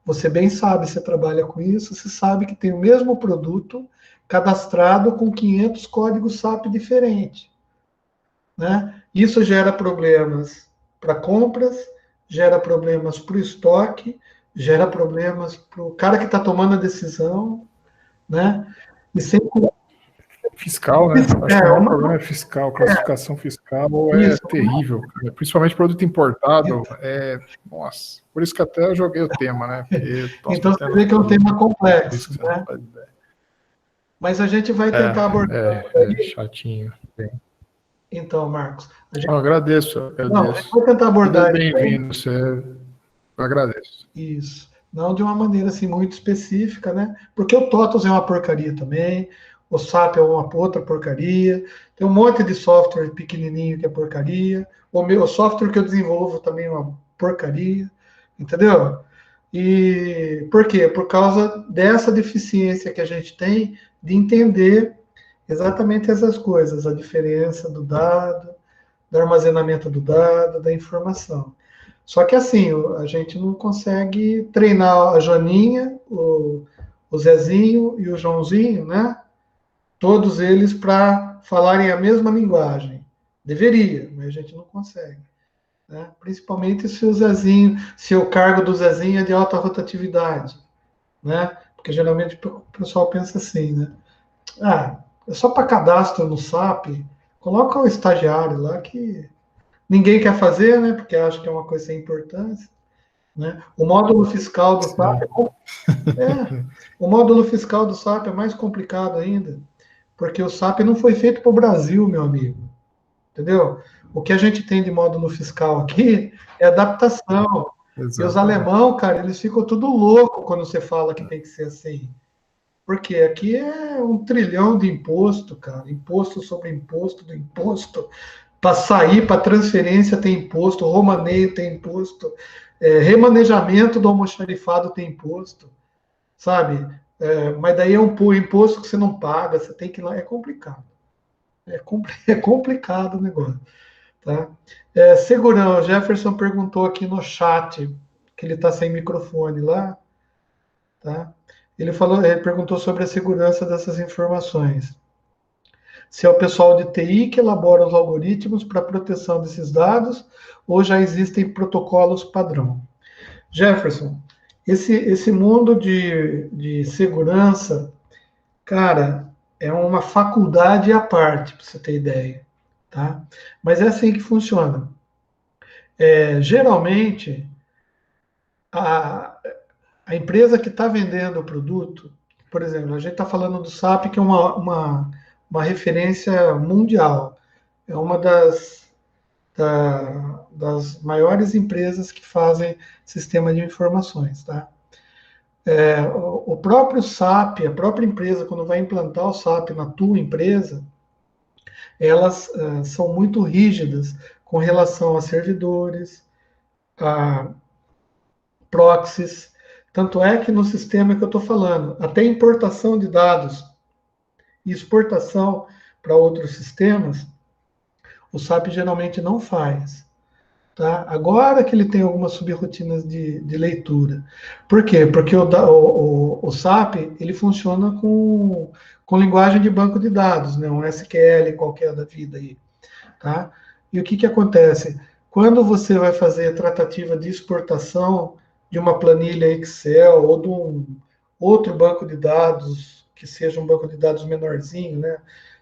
você bem sabe, você trabalha com isso, você sabe que tem o mesmo produto cadastrado com 500 códigos SAP diferentes, né? Isso gera problemas para compras, gera problemas para o estoque, gera problemas para o cara que está tomando a decisão, né? E sempre fiscal, né? Acho que o maior problema é fiscal, classificação fiscal é terrível, principalmente produto importado, nossa, por isso que até eu joguei o tema, né? Então você vê que é um tema complexo, né? Mas a gente vai tentar abordar. Chatinho. Então, Marcos. Eu agradeço. Não, a gente vai tentar abordar. Bem-vindo, eu agradeço. Isso. Não de uma maneira assim muito específica, né? Porque o TOTOS é uma porcaria também, o SAP é uma outra porcaria, tem um monte de software pequenininho que é porcaria, o software que eu desenvolvo também é uma porcaria, entendeu? E por quê? Por causa dessa deficiência que a gente tem de entender exatamente essas coisas, a diferença do dado, do armazenamento do dado, da informação. Só que assim, a gente não consegue treinar a Joaninha, o Zezinho e o Joãozinho, né? Todos eles para falarem a mesma linguagem. Deveria, mas a gente não consegue. Né? Principalmente se o Zezinho, se o cargo do Zezinho é de alta rotatividade. Né? Porque geralmente o pessoal pensa assim, né? É só para cadastro no SAP, coloca o estagiário lá que ninguém quer fazer, né? Porque acha que é uma coisa sem importância. Né? O módulo fiscal do SAP o módulo fiscal do SAP é mais complicado ainda, porque o SAP não foi feito para o Brasil, meu amigo. Entendeu? O que a gente tem de módulo fiscal aqui é adaptação. Exatamente. E os alemão, cara, eles ficam tudo louco quando você fala que tem que ser assim. Porque aqui é 1 trilhão de imposto, cara. Imposto sobre imposto do imposto. para sair, para transferência tem imposto, romaneio tem imposto, remanejamento do almoxarifado tem imposto, sabe? Mas daí é um imposto que você não paga, você tem que ir lá, é complicado. É complicado o negócio. Tá? Segurança, o Jefferson perguntou aqui no chat, que ele está sem microfone lá. Tá? Ele perguntou sobre a segurança dessas informações. Se é o pessoal de TI que elabora os algoritmos para proteção desses dados, ou já existem protocolos padrão. Jefferson, esse mundo de segurança, cara, é uma faculdade à parte, para você ter ideia. Tá? Mas é assim que funciona. Geralmente, a empresa que está vendendo o produto, por exemplo, a gente está falando do SAP, que é uma referência mundial. É uma das maiores empresas que fazem sistema de informações. Tá? O próprio SAP, a própria empresa, quando vai implantar o SAP na tua empresa, elas são muito rígidas com relação a servidores, a proxies. Tanto é que no sistema que eu estou falando, até importação de dados e exportação para outros sistemas, o SAP geralmente não faz. Tá? Agora que ele tem algumas subrrotinas de leitura. Por quê? Porque o SAP ele funciona com linguagem de banco de dados, né? Um SQL qualquer da vida aí. Tá? E o que acontece? Quando você vai fazer tratativa de exportação de uma planilha Excel ou de um outro banco de dados, que seja um banco de dados menorzinho, né?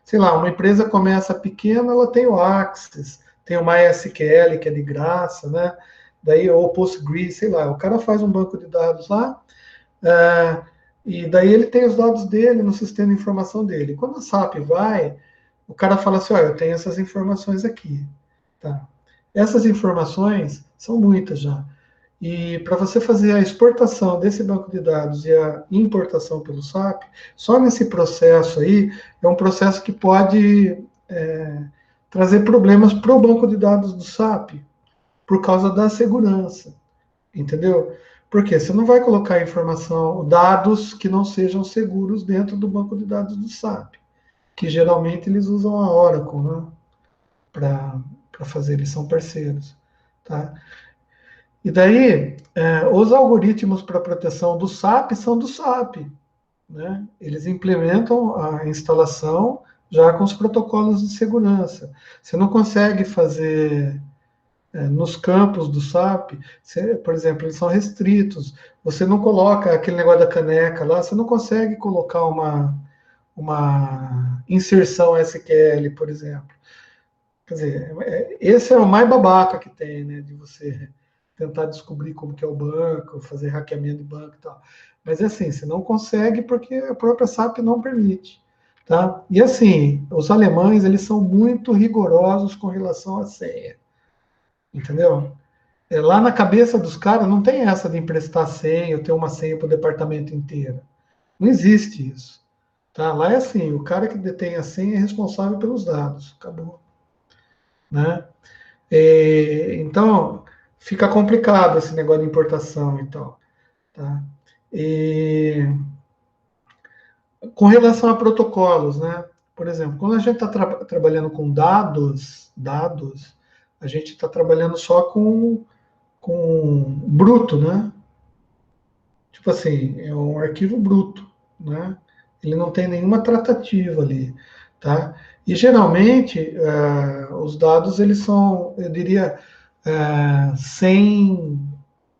Sei lá, uma empresa começa pequena, ela tem o Access, tem o MySQL, que é de graça, né? Daí, ou Postgres, sei lá, o cara faz um banco de dados lá, e daí ele tem os dados dele no sistema de informação dele. Quando o SAP vai, o cara fala assim, olha, eu tenho essas informações aqui. Tá? Essas informações são muitas já. E para você fazer a exportação desse banco de dados e a importação pelo SAP, só nesse processo aí, é um processo que pode trazer problemas para o banco de dados do SAP, por causa da segurança. Entendeu? Porque você não vai colocar informação, dados que não sejam seguros dentro do banco de dados do SAP, que geralmente eles usam a Oracle, né? Para fazer, eles são parceiros. Tá? E daí, os algoritmos para proteção do SAP são do SAP. Né? Eles implementam a instalação já com os protocolos de segurança. Você não consegue fazer nos campos do SAP, por exemplo, eles são restritos. Você não coloca aquele negócio da caneca lá, você não consegue colocar uma inserção SQL, por exemplo. Quer dizer, esse é o mais babaca que tem, né? De você tentar descobrir como que é o banco, fazer hackeamento de banco e tal. Mas assim, você não consegue porque a própria SAP não permite. Tá? E assim, os alemães, eles são muito rigorosos com relação à senha. Entendeu? Lá na cabeça dos caras não tem essa de emprestar senha ou ter uma senha para o departamento inteiro. Não existe isso. Tá? Lá é assim, o cara que detém a senha é responsável pelos dados. Acabou. Né? Então, fica complicado esse negócio de importação e tal. Tá? Com relação a protocolos, né? Por exemplo, quando a gente está trabalhando com dados, a gente está trabalhando só com bruto, né? Tipo assim, é um arquivo bruto, né? Ele não tem nenhuma tratativa ali, tá? E geralmente os dados eles são, eu diria, sem,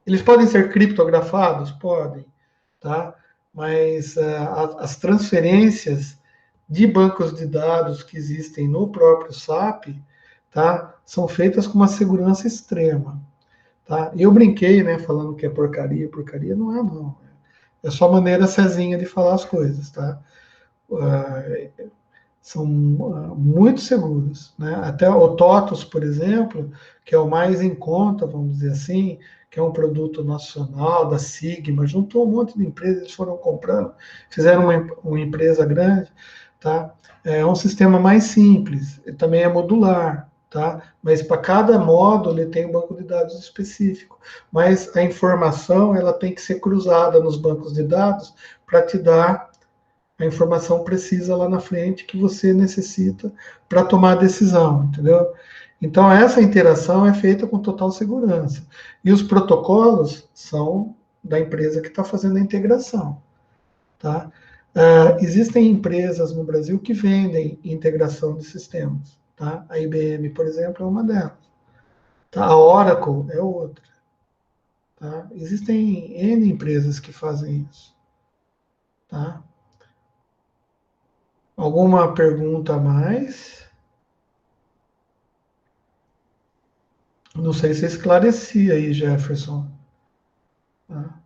eles podem ser criptografados, podem, tá? Mas as transferências de bancos de dados que existem no próprio SAP, tá? São feitas com uma segurança extrema. Tá? E eu brinquei, né, falando que é porcaria. Porcaria não é, não. É só maneira cezinha de falar as coisas, tá? São muito seguros, né? Até o TOTOS, por exemplo, que é o mais em conta, vamos dizer assim, que é um produto nacional da Sigma, juntou um monte de empresas, eles foram comprando, fizeram uma empresa grande, tá? É um sistema mais simples, também é modular, tá? Mas para cada módulo ele tem um banco de dados específico. Mas a informação ela tem que ser cruzada nos bancos de dados para te dar a informação precisa lá na frente que você necessita para tomar a decisão, entendeu? Então, essa interação é feita com total segurança. E os protocolos são da empresa que está fazendo a integração, tá? Existem empresas no Brasil que vendem integração de sistemas, tá? A IBM, por exemplo, é uma delas. Tá? A Oracle é outra. Tá? Existem N empresas que fazem isso, tá? Alguma pergunta a mais? Não sei se esclareci aí, Jefferson. Tá?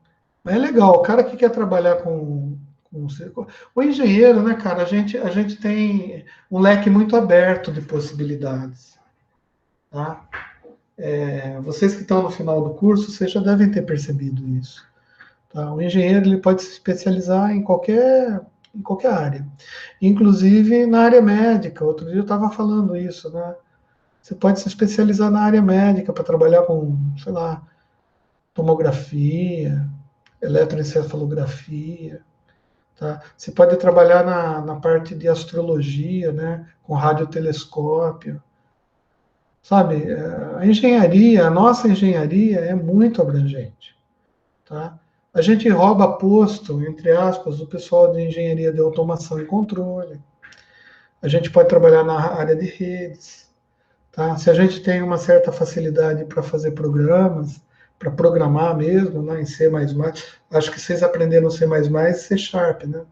Mas é legal, o cara que quer trabalhar com o engenheiro, né, cara, a gente tem um leque muito aberto de possibilidades. Tá? Vocês que estão no final do curso, vocês já devem ter percebido isso. Tá? O engenheiro ele pode se especializar em qualquer área, inclusive na área médica. Outro dia eu estava falando isso, né? Você pode se especializar na área médica para trabalhar com, sei lá, tomografia, eletroencefalografia, tá? Você pode trabalhar na parte de astrologia, né? Com radiotelescópio, sabe? A engenharia, a nossa engenharia é muito abrangente, tá? A gente rouba posto, entre aspas, do pessoal de engenharia de automação e controle. A gente pode trabalhar na área de redes, tá? Se a gente tem uma certa facilidade para fazer programas, para programar mesmo, né, em C++, acho que vocês aprenderam C++ e C Sharp, né?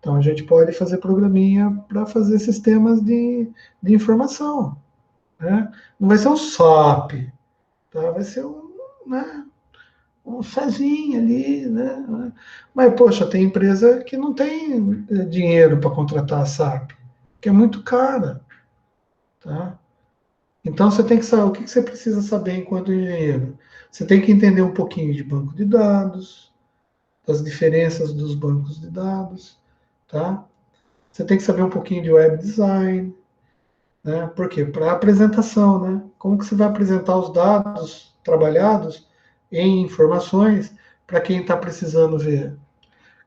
Então a gente pode fazer programinha para fazer sistemas de informação, né? Não vai ser um SOP, tá? Vai ser né, um fezinho ali, né? Mas, poxa, tem empresa que não tem dinheiro para contratar a SAP, que é muito cara, tá? Então, você tem que saber o que você precisa saber enquanto engenheiro. Você tem que entender um pouquinho de banco de dados, das diferenças dos bancos de dados, tá? Você tem que saber um pouquinho de web design, né? Por quê? Para apresentação, né? Como que você vai apresentar os dados trabalhados em informações para quem está precisando ver?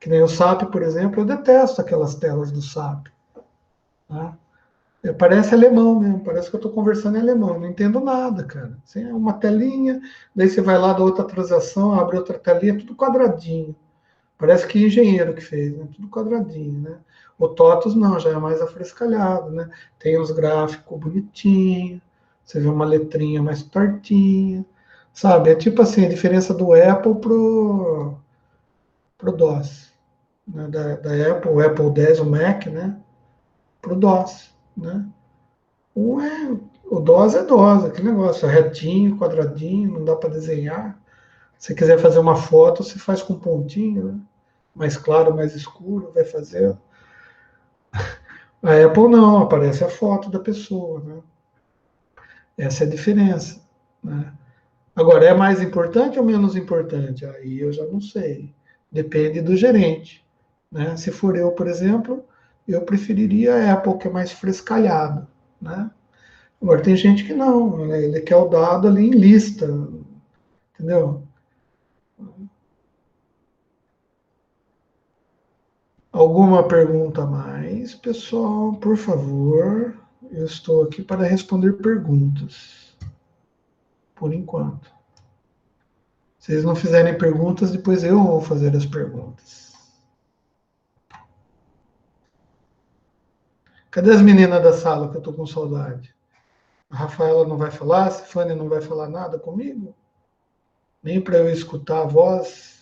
Que nem o SAP, por exemplo, eu detesto aquelas telas do SAP, tá? Parece alemão mesmo, parece que eu estou conversando em alemão, não entendo nada, cara. Assim, é uma telinha, daí você vai lá da outra transação, abre outra telinha, tudo quadradinho. Parece que engenheiro que fez, né? Tudo quadradinho, né? O TOTOS não, já é mais afrescalhado, né? Tem os gráficos bonitinhos, você vê uma letrinha mais tortinha, sabe? É tipo assim, a diferença do Apple pro DOS, né? Da Apple, o Apple 10, o Mac, né? Pro DOS, né? Um é, o DOS é DOS, aquele negócio, é retinho, quadradinho, não dá para desenhar. Se quiser fazer uma foto, você faz com pontinho, né? Mais claro, mais escuro, vai fazer. A Apple não, aparece a foto da pessoa, né? Essa é a diferença, né? Agora, é mais importante ou menos importante? Aí eu já não sei. Depende do gerente, né? Se for eu, por exemplo, eu preferiria a Apple, que é mais frescalhado, né? Agora, tem gente que não, né? Ele quer o dado ali em lista, entendeu? Alguma pergunta a mais, pessoal? Por favor, eu estou aqui para responder perguntas, por enquanto. Se vocês não fizerem perguntas, depois eu vou fazer as perguntas. Cadê as meninas da sala que eu estou com saudade? A Rafaela não vai falar, a Stefania não vai falar nada comigo? Nem para eu escutar a voz?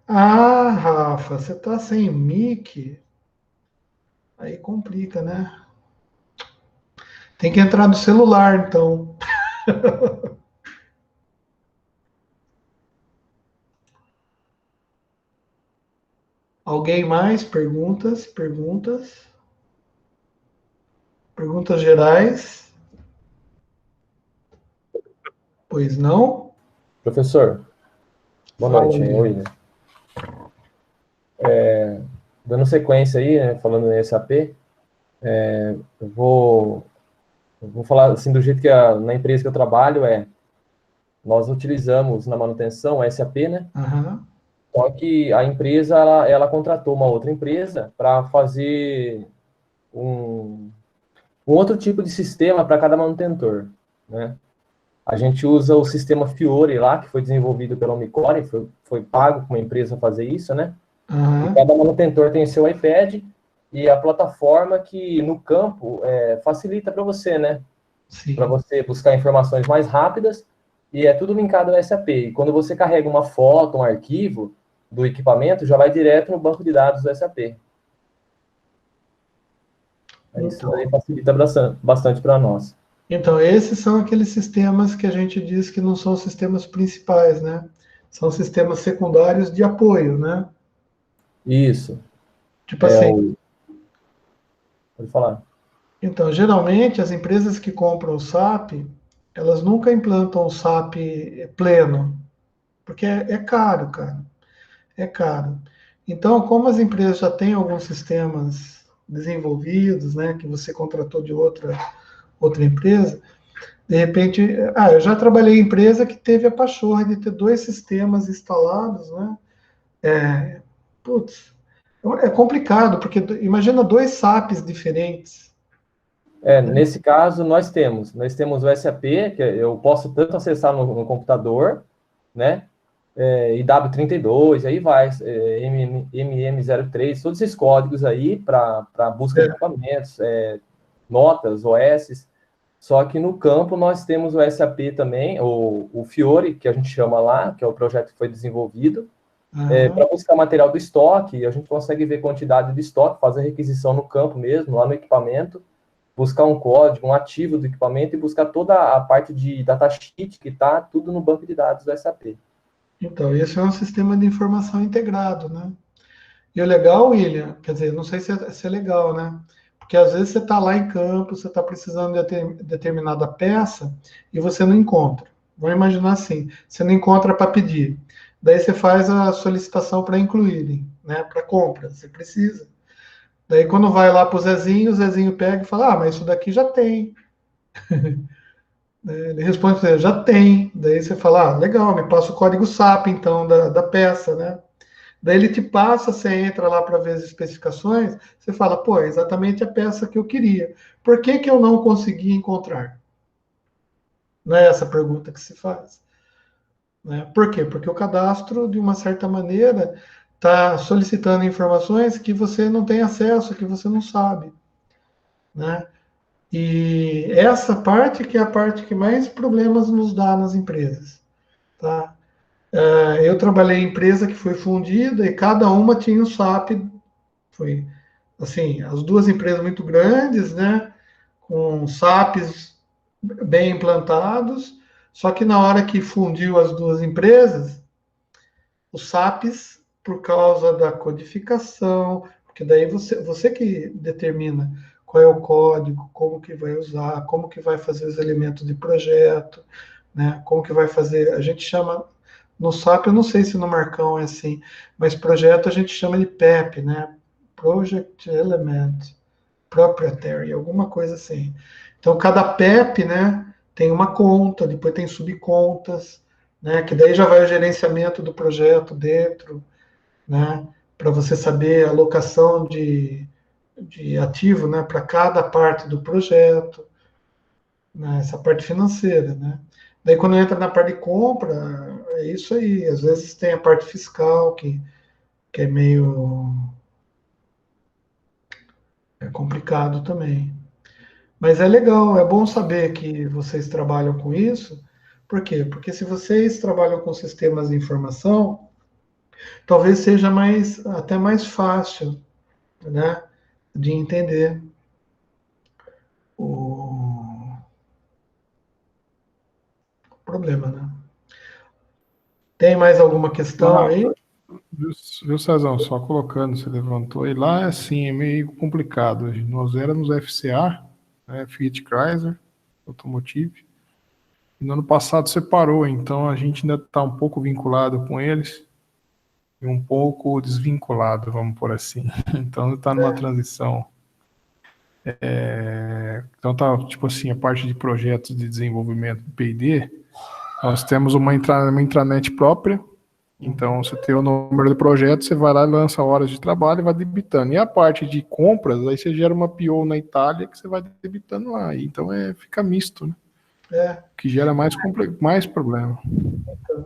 Ah, Rafa, você está sem mic? Aí complica, né? Tem que entrar no celular, então. Alguém mais? Perguntas? Perguntas? Perguntas gerais? Pois não? Professor, Boa noite, William. Dando sequência aí, né, falando em SAP, eu vou falar assim do jeito que na empresa que eu trabalho nós utilizamos na manutenção a SAP, né? Uhum. Só que a empresa, ela contratou uma outra empresa para fazer um outro tipo de sistema para cada manutentor, né? A gente usa o sistema Fiori lá, que foi desenvolvido pela Umicore, foi pago para uma empresa fazer isso, né? Uhum. E cada manutentor tem seu iPad e a plataforma que no campo facilita para você, né? Para você buscar informações mais rápidas e é tudo linkado ao SAP. E quando você carrega uma foto, um arquivo do equipamento, já vai direto no banco de dados do SAP. Isso daí facilita bastante para nós. Então, esses são aqueles sistemas que a gente diz que não são sistemas principais, né? São sistemas secundários de apoio, né? Isso. Tipo assim. Pode falar. Então, geralmente, as empresas que compram o SAP, elas nunca implantam o SAP pleno, porque é caro, cara. É caro. Então, como as empresas já têm alguns sistemas desenvolvidos, né, que você contratou de outra empresa, de repente, eu já trabalhei em empresa que teve a pachorra de ter dois sistemas instalados, né? Putz, é complicado, porque imagina dois SAPs diferentes. Nesse caso, nós temos o SAP, que eu posso tanto acessar no computador, né? IW32, aí vai, MM03, todos esses códigos aí para busca de equipamentos, notas, OS. Só que no campo nós temos o SAP também, o Fiori, que a gente chama lá, que é o projeto que foi desenvolvido, para buscar material do estoque. A gente consegue ver quantidade de estoque, fazer requisição no campo mesmo, lá no equipamento, buscar um código, um ativo do equipamento e buscar toda a parte de datasheet que está tudo no banco de dados do SAP. Então, esse é um sistema de informação integrado, né? E o legal, William, quer dizer, não sei se é legal, né? Porque às vezes você está lá em campo, você está precisando de determinada peça e você não encontra. Vamos imaginar assim, você não encontra para pedir. Daí você faz a solicitação para incluírem, né? Para compra, você precisa. Daí quando vai lá para o Zezinho pega e fala, mas isso daqui já tem. Ele responde para você, já tem. Daí você fala, legal, me passa o código SAP, então, da peça, né? Daí ele te passa, você entra lá para ver as especificações, você fala, pô, é exatamente a peça que eu queria. Por que, que eu não consegui encontrar? Não é essa a pergunta que se faz. Né? Por quê? Porque o cadastro, de uma certa maneira, está solicitando informações que você não tem acesso, que você não sabe. Né? E essa parte que é a parte que mais problemas nos dá nas empresas. Tá? Eu trabalhei em empresa que foi fundida e cada uma tinha o SAP, foi assim, as duas empresas muito grandes, né, com SAPs bem implantados, só que na hora que fundiu as duas empresas, os SAPs, por causa da codificação, porque daí você que determina qual é o código, como que vai usar, como que vai fazer os elementos de projeto, né, como que vai fazer, a gente chama, no SAP, eu não sei se no Marcão é assim, mas projeto a gente chama de PEP, né, Project Element Proprietary, alguma coisa assim. Então, cada PEP, né, tem uma conta, depois tem subcontas, né, que daí já vai o gerenciamento do projeto dentro, né, para você saber a alocação de ativo, né, para cada parte do projeto, né, essa parte financeira, né. Daí, quando entra na parte de compra, é isso aí. Às vezes tem a parte fiscal, que é meio complicado também. Mas é legal, é bom saber que vocês trabalham com isso. Por quê? Porque se vocês trabalham com sistemas de informação, talvez seja até mais fácil, né, de entender o problema, né? Tem mais alguma questão aí? Viu, Cezão, só colocando, você levantou, e lá, assim, é meio complicado. Nós éramos FCA, né, Fiat Chrysler, Automotive, E no ano passado separou, então a gente ainda está um pouco vinculado com eles e um pouco desvinculado, vamos por assim. Então está numa transição. Então tá, tipo assim, a parte de projetos de desenvolvimento do P&D, nós temos uma intranet própria. Então, você tem o número de projetos, você vai lá e lança horas de trabalho e vai debitando. E a parte de compras, aí você gera uma PO na Itália que você vai debitando lá. Então, fica misto, né? Que gera mais problema.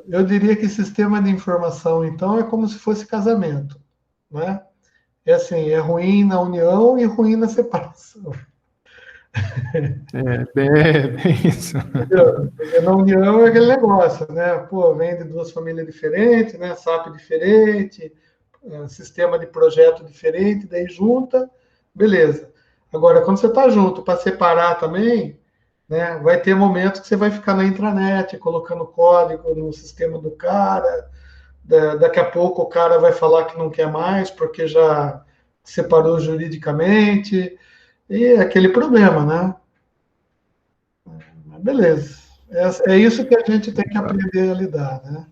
Eu diria que sistema de informação, então, é como se fosse casamento, né? É assim, é ruim na união e ruim na separação. Bem isso. Entendeu? Porque na união é aquele negócio, né? Pô, vem de duas famílias diferentes, né? SAP diferente, sistema de projeto diferente, daí junta, beleza. Agora, quando você está junto para separar também, né? Vai ter momentos que você vai ficar na intranet, colocando código no sistema do cara, daqui a pouco o cara vai falar que não quer mais porque já separou juridicamente, e é aquele problema, né? Beleza. É isso que a gente tem que aprender a lidar, né?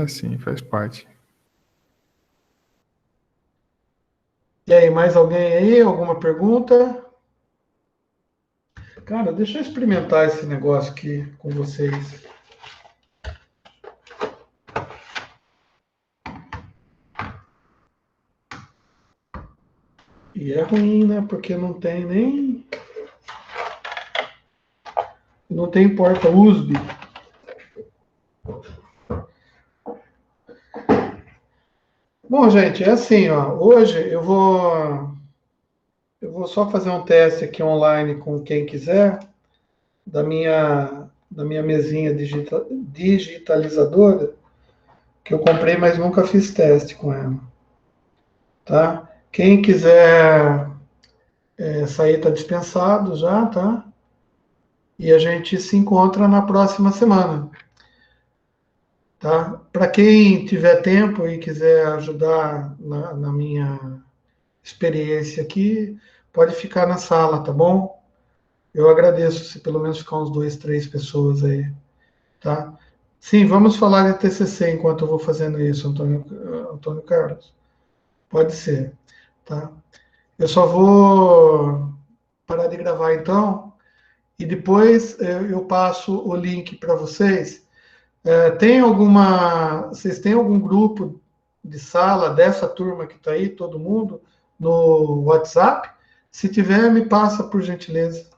Sim, faz parte. E aí, mais alguém aí? Alguma pergunta? Cara, deixa eu experimentar esse negócio aqui com vocês. E é ruim, né? Porque não tem nem... Não tem porta USB. Bom, gente, é assim, ó. Hoje eu vou só fazer um teste aqui online com quem quiser da minha mesinha digitalizadora que eu comprei, mas nunca fiz teste com ela, tá? Quem quiser sair está dispensado já, tá? E a gente se encontra na próxima semana, tá? Para quem tiver tempo e quiser ajudar na minha experiência aqui, pode ficar na sala, tá bom? Eu agradeço se pelo menos ficar uns 2, 3 pessoas aí, tá? Sim, vamos falar de TCC enquanto eu vou fazendo isso, Antônio Carlos. Pode ser, tá? Eu só vou parar de gravar então e depois eu passo o link para vocês. Vocês têm algum grupo de sala dessa turma que está aí, todo mundo, no WhatsApp? Se tiver, me passa por gentileza.